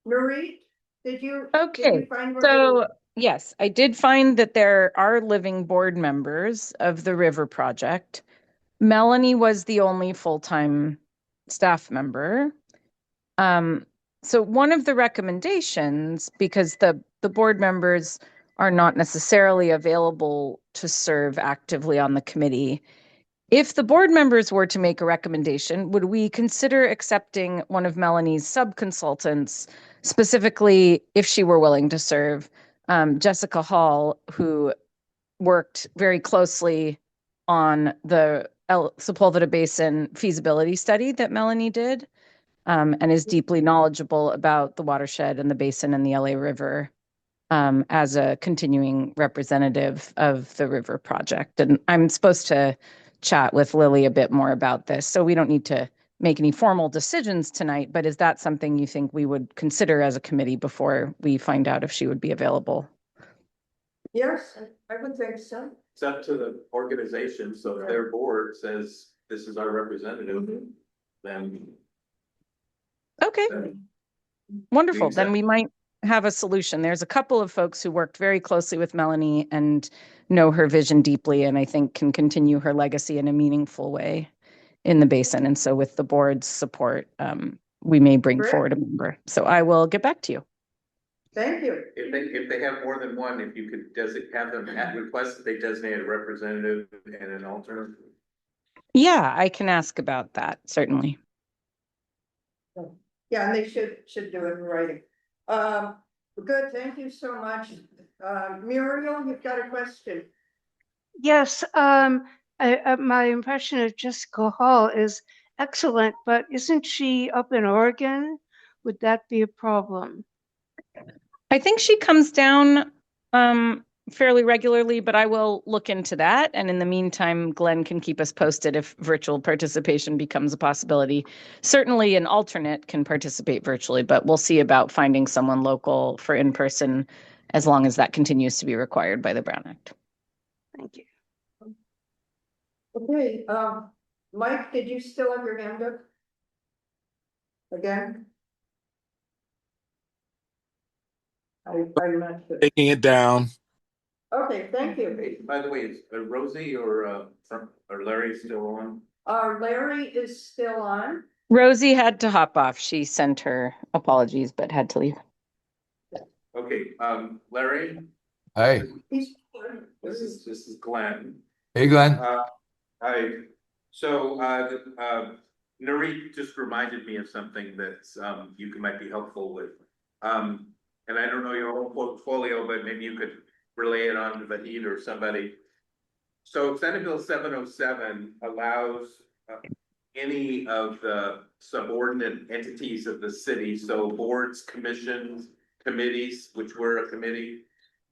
[SPEAKER 1] Marie, did you find where
[SPEAKER 8] So yes, I did find that there are living board members of the River Project. Melanie was the only full-time staff member. So one of the recommendations, because the board members are not necessarily available to serve actively on the committee, if the board members were to make a recommendation, would we consider accepting one of Melanie's sub-consultants, specifically if she were willing to serve, Jessica Hall, who worked very closely on the Sepulveda Basin feasibility study that Melanie did, and is deeply knowledgeable about the watershed and the basin and the LA River, as a continuing representative of the River Project. And I'm supposed to chat with Lily a bit more about this, so we don't need to make any formal decisions tonight, but is that something you think we would consider as a committee before we find out if she would be available?
[SPEAKER 1] Yes, I would think so.
[SPEAKER 3] It's up to the organization, so if their board says this is our representative, then.
[SPEAKER 8] Okay. Wonderful. Then we might have a solution. There's a couple of folks who worked very closely with Melanie and know her vision deeply, and I think can continue her legacy in a meaningful way in the basin. And so with the board's support, we may bring forward a member. So I will get back to you.
[SPEAKER 1] Thank you.
[SPEAKER 3] If they have more than one, if you could have them at request that they designate a representative and an alternate.
[SPEAKER 8] Yeah, I can ask about that, certainly.
[SPEAKER 1] Yeah, and they should do it in writing. Good, thank you so much. Muriel, you've got a question.
[SPEAKER 16] Yes, my impression of Jessica Hall is excellent, but isn't she up in Oregon? Would that be a problem?
[SPEAKER 8] I think she comes down fairly regularly, but I will look into that. And in the meantime, Glenn can keep us posted if virtual participation becomes a possibility. Certainly an alternate can participate virtually, but we'll see about finding someone local for in-person as long as that continues to be required by the Brown Act.
[SPEAKER 16] Thank you.
[SPEAKER 1] Okay, Mike, did you still have your hand up? Again? I'm not sure.
[SPEAKER 15] Taking it down.
[SPEAKER 1] Okay, thank you.
[SPEAKER 3] Hey, by the way, is Rosie or Larry still on?
[SPEAKER 1] Larry is still on.
[SPEAKER 8] Rosie had to hop off. She sent her apologies, but had to leave.
[SPEAKER 3] Okay, Larry?
[SPEAKER 11] Hi.
[SPEAKER 3] This is Glenn.
[SPEAKER 11] Hey, Glenn.
[SPEAKER 3] Hi. So, Narit just reminded me of something that you might be helpful with. And I don't know your whole portfolio, but maybe you could relay it on to Vahid or somebody. So Senate Bill 707 allows any of the subordinate entities of the city, so boards, commissions, committees, which we're a committee,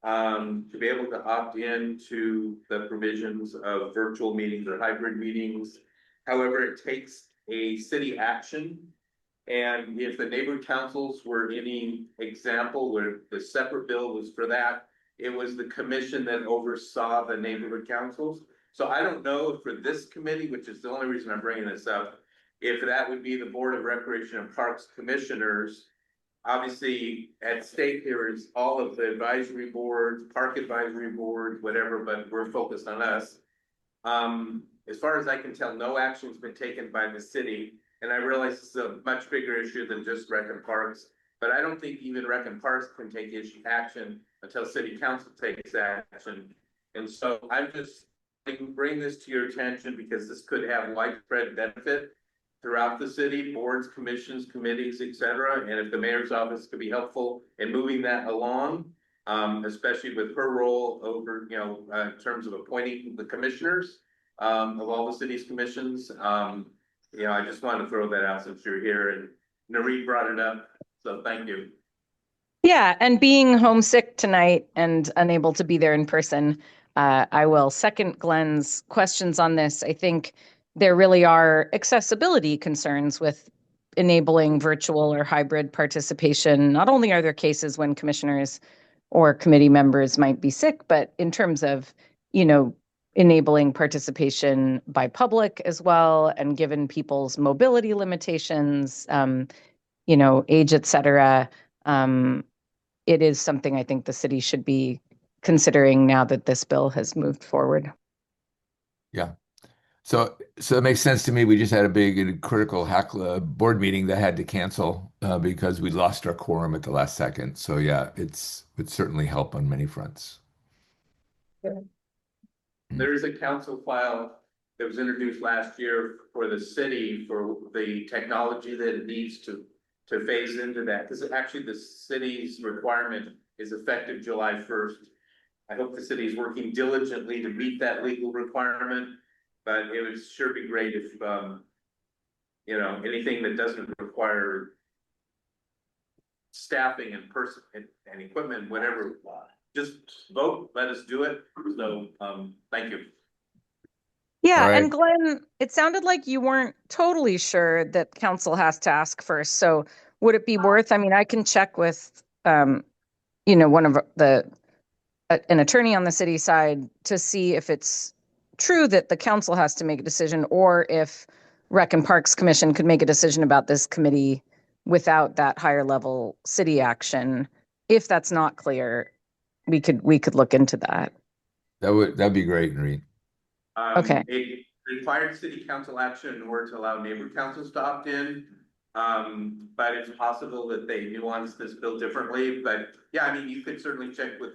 [SPEAKER 3] to be able to opt in to the provisions of virtual meetings or hybrid meetings. However, it takes a city action. And if the neighborhood councils were any example where the separate bill was for that, it was the commission that oversaw the neighborhood councils. So I don't know if for this committee, which is the only reason I'm bringing this up, if that would be the Board of Recreation and Parks Commissioners. Obviously, at stake here is all of the advisory boards, park advisory boards, whatever, but we're focused on us. As far as I can tell, no action's been taken by the city, and I realize this is a much bigger issue than just Rec and Parks. But I don't think even Rec and Parks can take action until city council takes action. And so I'm just bring this to your attention because this could have widespread benefit throughout the city, boards, commissions, committees, et cetera. And if the mayor's office could be helpful in moving that along, especially with her role over, in terms of appointing the commissioners of all the city's commissions. I just wanted to throw that out since you're here, and Nareed brought it up, so thank you.
[SPEAKER 8] Yeah, and being homesick tonight and unable to be there in person, I will second Glenn's questions on this. I think there really are accessibility concerns with enabling virtual or hybrid participation. Not only are there cases when commissioners or committee members might be sick, but in terms of, enabling participation by public as well, and given people's mobility limitations, age, et cetera, it is something I think the city should be considering now that this bill has moved forward.
[SPEAKER 11] Yeah. So it makes sense to me. We just had a big and critical board meeting that had to cancel because we lost our quorum at the last second. So yeah, it certainly help on many fronts.
[SPEAKER 3] There is a council file that was introduced last year for the city for the technology that it needs to phase into that. Because actually the city's requirement is effective July 1st. I hope the city is working diligently to meet that legal requirement, but it would sure be great if, anything that doesn't require staffing and person and equipment, whatever, just vote, let us do it. So, thank you.
[SPEAKER 8] Yeah,
[SPEAKER 11] Right.
[SPEAKER 8] and Glenn, it sounded like you weren't totally sure that council has to ask first. So would it be worth, I can check with, one of an attorney on the city side to see if it's true that the council has to make a decision, or if Rec and Parks Commission could make a decision about this committee without that higher level city action. If that's not clear, we could look into that.
[SPEAKER 11] That'd be great, Noreen.
[SPEAKER 8] Okay.
[SPEAKER 3] It required city council action in order to allow neighbor councils to opt in. But it's possible that they nuance this bill differently. But yeah, you could certainly check with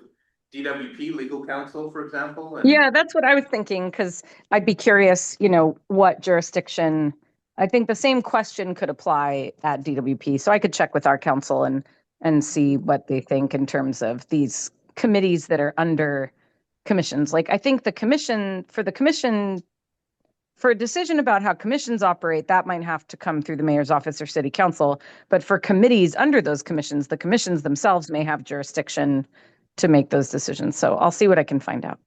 [SPEAKER 3] DWP legal counsel, for example.
[SPEAKER 8] Yeah, that's what I was thinking, because I'd be curious, what jurisdiction. I think the same question could apply at DWP. So I could check with our council and see what they think in terms of these committees that are under commissions. Like, I think the commission, for a decision about how commissions operate, that might have to come through the mayor's office or city council. But for committees under those commissions, the commissions themselves may have jurisdiction to make those decisions. So I'll see what I can find out.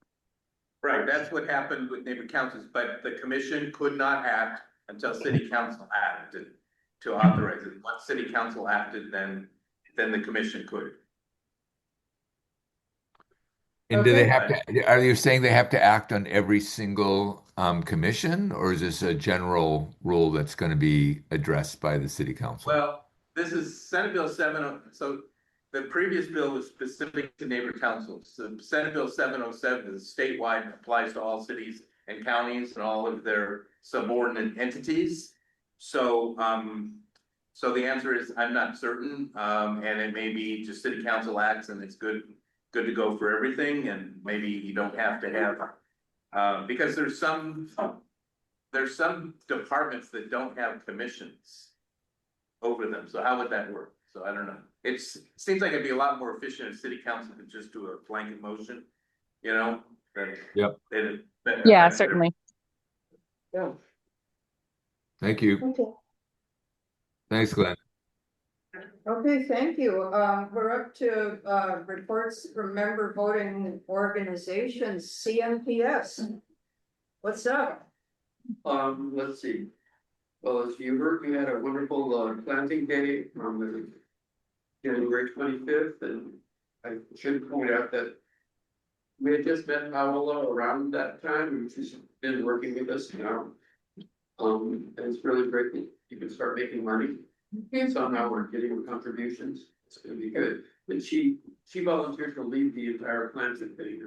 [SPEAKER 3] Right, that's what happened with neighbor councils, but the commission could not act until city council acted to authorize it. Once city council acted, then the commission could.
[SPEAKER 11] And do they have to, are you saying they have to act on every single commission, or is this a general rule that's going to be addressed by the city council?
[SPEAKER 3] Well, this is Senate Bill 7. So the previous bill was specific to neighbor councils. So Senate Bill 707 is statewide, applies to all cities and counties and all of their subordinate entities. So, so the answer is I'm not certain, and it may be just city council acts and it's good to go for everything, and maybe you don't have to have, because there's some departments that don't have commissions over them. So how would that work? So I don't know. It seems like it'd be a lot more efficient if city council could just do a blanket motion,
[SPEAKER 11] Yep.
[SPEAKER 8] Yeah, certainly.
[SPEAKER 1] Yeah.
[SPEAKER 11] Thank you.
[SPEAKER 1] Okay.
[SPEAKER 11] Thanks, Glenn.
[SPEAKER 1] Okay, thank you. We're up to reports from member voting organizations, CMPS. What's up?
[SPEAKER 14] Let's see. Well, as you heard, we had a wonderful planting day on January 25th, and I should point out that We had just met Paola around that time, and she's been working with us now. And it's really great that you can start making money. Somehow we're getting contributions, it's gonna be good. But she volunteered to lead the entire planting thing.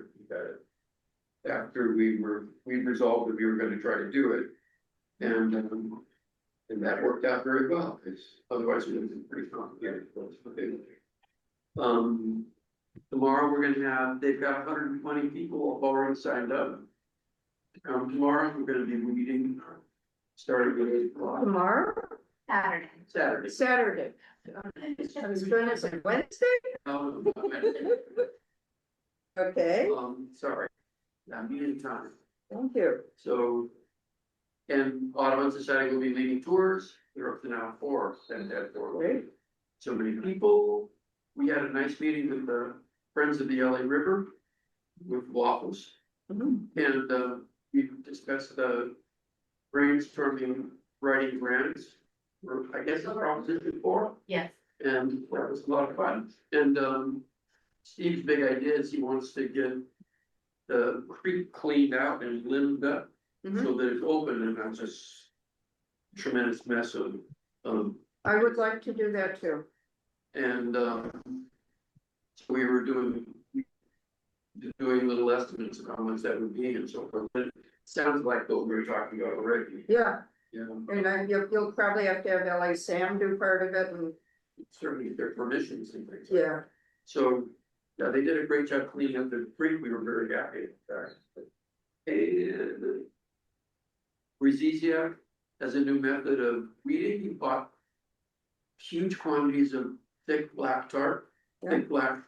[SPEAKER 14] After we resolved that we were gonna try to do it. And that worked out very well, because otherwise it would have been pretty complicated for us. Tomorrow we're gonna have, they've got 120 people already signed up. Tomorrow we're gonna be meeting, starting at 8 o'clock.
[SPEAKER 1] Tomorrow?
[SPEAKER 14] Saturday.
[SPEAKER 1] Saturday. I was going to say Wednesday?
[SPEAKER 14] Um,
[SPEAKER 1] Okay,
[SPEAKER 14] sorry, I'm meeting time.
[SPEAKER 1] thank you.
[SPEAKER 14] So, and Audubon Society will be leading tours. They're up to now 4, and that 4.
[SPEAKER 1] Great.
[SPEAKER 14] So many people. We had a nice meeting with the Friends of the LA River with waffles.
[SPEAKER 1] Mhm.
[SPEAKER 14] And we discussed the brainstorming, writing grants. Or I guess it's proposition 4.
[SPEAKER 10] Yes.
[SPEAKER 14] And that was a lot of fun. And Steve's big idea is he wants to get the creek cleaned out and limbed up so that it's open and not just tremendous mess of,
[SPEAKER 1] I would like to do that too.
[SPEAKER 14] and so we were doing little estimates of how much that would be and so forth. But it sounds like what we were talking about already.
[SPEAKER 1] Yeah,
[SPEAKER 14] Yeah,
[SPEAKER 1] and you'll probably have to have LA Sam do part of it and,
[SPEAKER 14] certainly their permissions and things.
[SPEAKER 1] yeah.
[SPEAKER 14] So, yeah, they did a great job cleaning up the creek. We were very happy with that. And Rizizia has a new method of weeding. He bought huge quantities of thick black tar, thick black,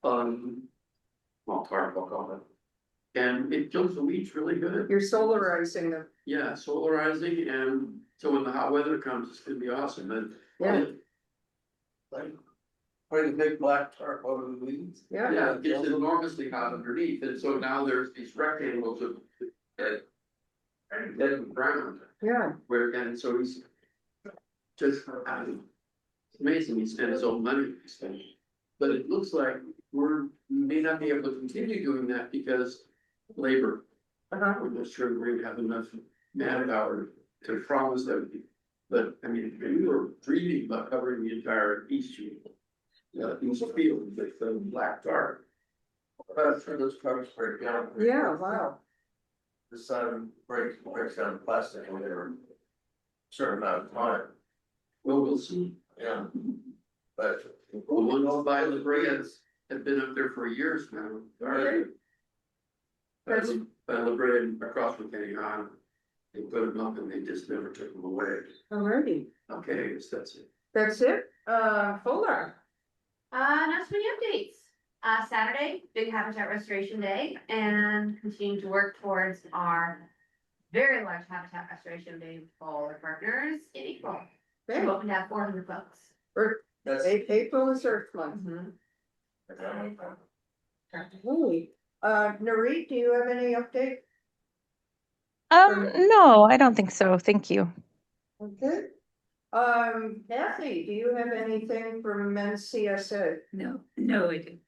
[SPEAKER 14] well, tar, I'll call it. And it kills the weeds really good.
[SPEAKER 1] You're solarizing them.
[SPEAKER 14] Yeah, solarizing, and so when the hot weather comes, it's gonna be awesome. And
[SPEAKER 1] Yeah.
[SPEAKER 5] Like, putting big black tarp over the weeds.
[SPEAKER 14] yeah, it gets enormously hot underneath, and so now there's these rectangles of dead ground.
[SPEAKER 1] Yeah.
[SPEAKER 14] Where, and so he's just, it's amazing, he spent his own money, to spend. But it looks like we may not be able to continue doing that because labor. We're not sure we're gonna have enough manpower to promise that. But I mean, we were dreaming about covering the entire east field with the black tar.
[SPEAKER 5] I'm sure those tarps break down.
[SPEAKER 1] Yeah, wow.
[SPEAKER 5] The sun breaks down plastic in there a certain amount of time.
[SPEAKER 14] Well, we'll see.
[SPEAKER 5] Yeah. But.
[SPEAKER 14] The ones by La Brea have been up there for years now. By La Brea and across from Kenny Hahn, they put them up and they just never took them away.
[SPEAKER 1] Alrighty,
[SPEAKER 14] Okay, so that's it.
[SPEAKER 1] that's it. Fuller.
[SPEAKER 6] Not so many updates. Saturday, big habitat restoration day, and continuing to work towards our very large habitat restoration day with all our partners in April.
[SPEAKER 1] Okay.
[SPEAKER 6] We're hoping to have 400 folks.
[SPEAKER 5] That's.
[SPEAKER 1] April is Earth Month. Hey, Narit, do you have any update?
[SPEAKER 8] No, I don't think so. Thank you.
[SPEAKER 1] Okay. Kathy, do you have anything from Men's CSA?
[SPEAKER 2] No, I didn't.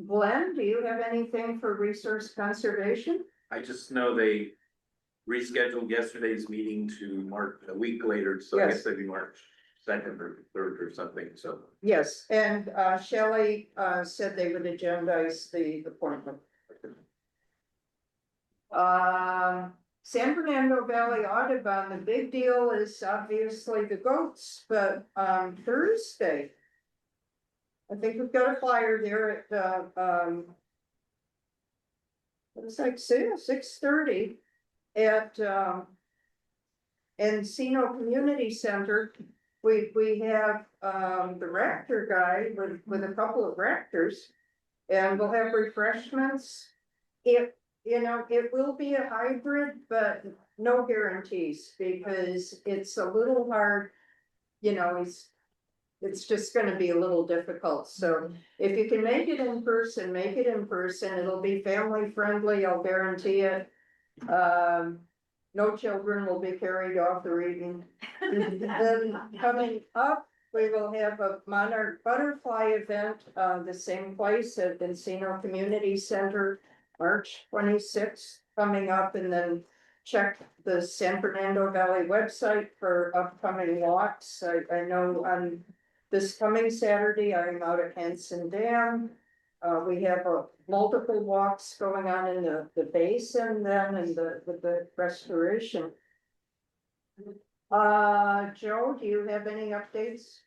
[SPEAKER 1] Glenn, do you have anything for resource conservation?
[SPEAKER 3] I just know they rescheduled yesterday's meeting to March, a week later, so I
[SPEAKER 1] Yes.
[SPEAKER 3] guess it'd be March 2nd or 3rd or something, so.
[SPEAKER 1] Yes, and Shelley said they would agendize the appointment. San Fernando Valley Audubon, the big deal is obviously the goats, but Thursday. I think we've got a flyer there at it's like 6:30 at Encino Community Center. We have the raptor guy with a couple of raptors, and we'll have refreshments. It will be a hybrid, but no guarantees, because it's a little hard, it's just gonna be a little difficult. So if you can make it in person, make it in person. It'll be family friendly, I'll guarantee it. No children will be carried off or eaten. Then coming up We will have a monarch butterfly event, the same place at Encino Community Center, March 26th coming up, and then check the San Fernando Valley website for upcoming walks. I know on this coming Saturday, I'm out at Hanson Dam. We have multiple walks going on in the basin then and the restoration. Joe, do you have any updates?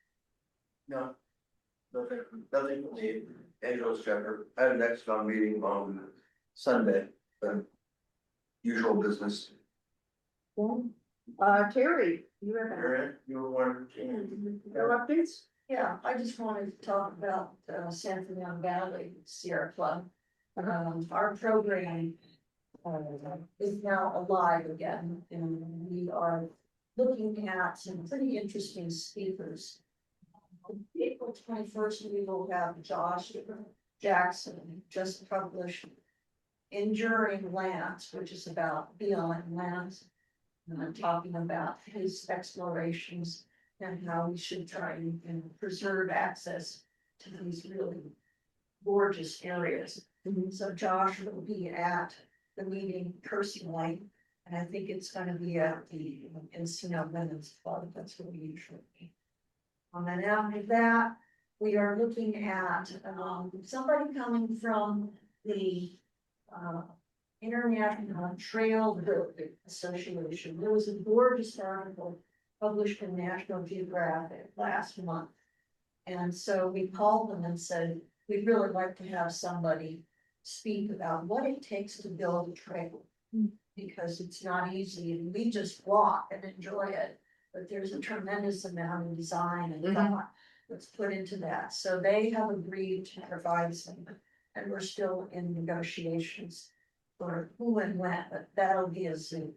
[SPEAKER 5] No. Nothing from the Angeles chapter. I had an ExCom meeting on Sunday, usual business.
[SPEAKER 1] Terry, you have any
[SPEAKER 5] Aaron, you were one.
[SPEAKER 1] no updates?
[SPEAKER 4] Yeah, I just wanted to talk about San Fernando Valley Sierra Club. Our program is now alive again, and we are looking at some pretty interesting speakers. April 21st, we will have Josh Jackson just published Enduring Lands, which is about beyond lands. And I'm talking about his explorations and how we should try and preserve access to these really gorgeous areas. So Josh will be at the meeting personally, and I think it's gonna be at the Encino Women's Club. That's what we usually be. And then after that, we are looking at somebody coming from the International Trail Building Association. There was a gorgeous article published in National Geographic last month. And so we called them and said, we'd really like to have somebody speak about what it takes to build a trail. Because it's not easy and we just walk and enjoy it. But there's a tremendous amount of design and thought that's put into that. So they have agreed to provide some, and we're still in negotiations for who and when, but that'll be a Zoom.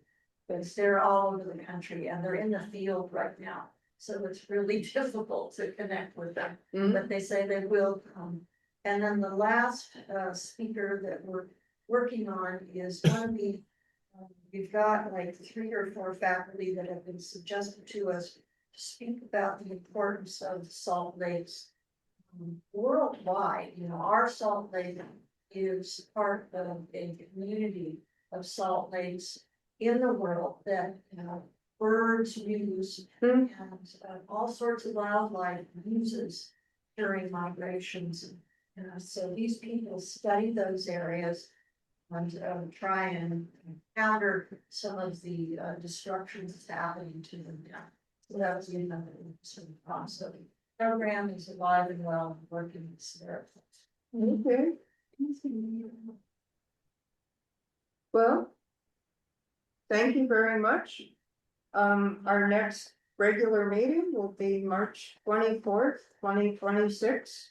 [SPEAKER 4] Because they're all over the country and they're in the field right now. So it's really difficult to connect with them, but they say they will come. And then the last speaker that we're working on is one of the, we've got like 3 or 4 faculty that have been suggested to us to speak about the importance of salt lakes worldwide. You know, our salt lake is part of a community of salt lakes in the world that, you know, birds use and all sorts of wildlife uses during migrations. So these people study those areas and try and counter some of the destruction that's happening to them now. So that was another sort of problem. So the program is alive and well and working with their.
[SPEAKER 1] Okay. Well, thank you very much. Our next regular meeting will be March 24th, 2026.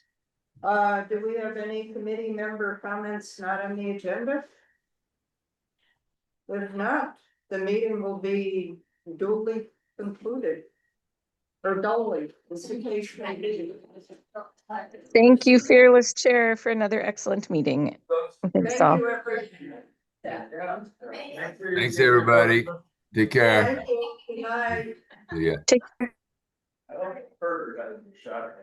[SPEAKER 1] Do we have any committee member comments not on the agenda? If not, the meeting will be duly concluded. Or dully.
[SPEAKER 8] Thank you, Fearless Chair, for another excellent meeting. Thanks
[SPEAKER 1] Thank
[SPEAKER 8] all.
[SPEAKER 1] you, everybody.
[SPEAKER 11] Thanks, everybody. Take care.
[SPEAKER 1] Thank you. Good night.
[SPEAKER 11] See ya.
[SPEAKER 8] Take
[SPEAKER 5] I like her, shot.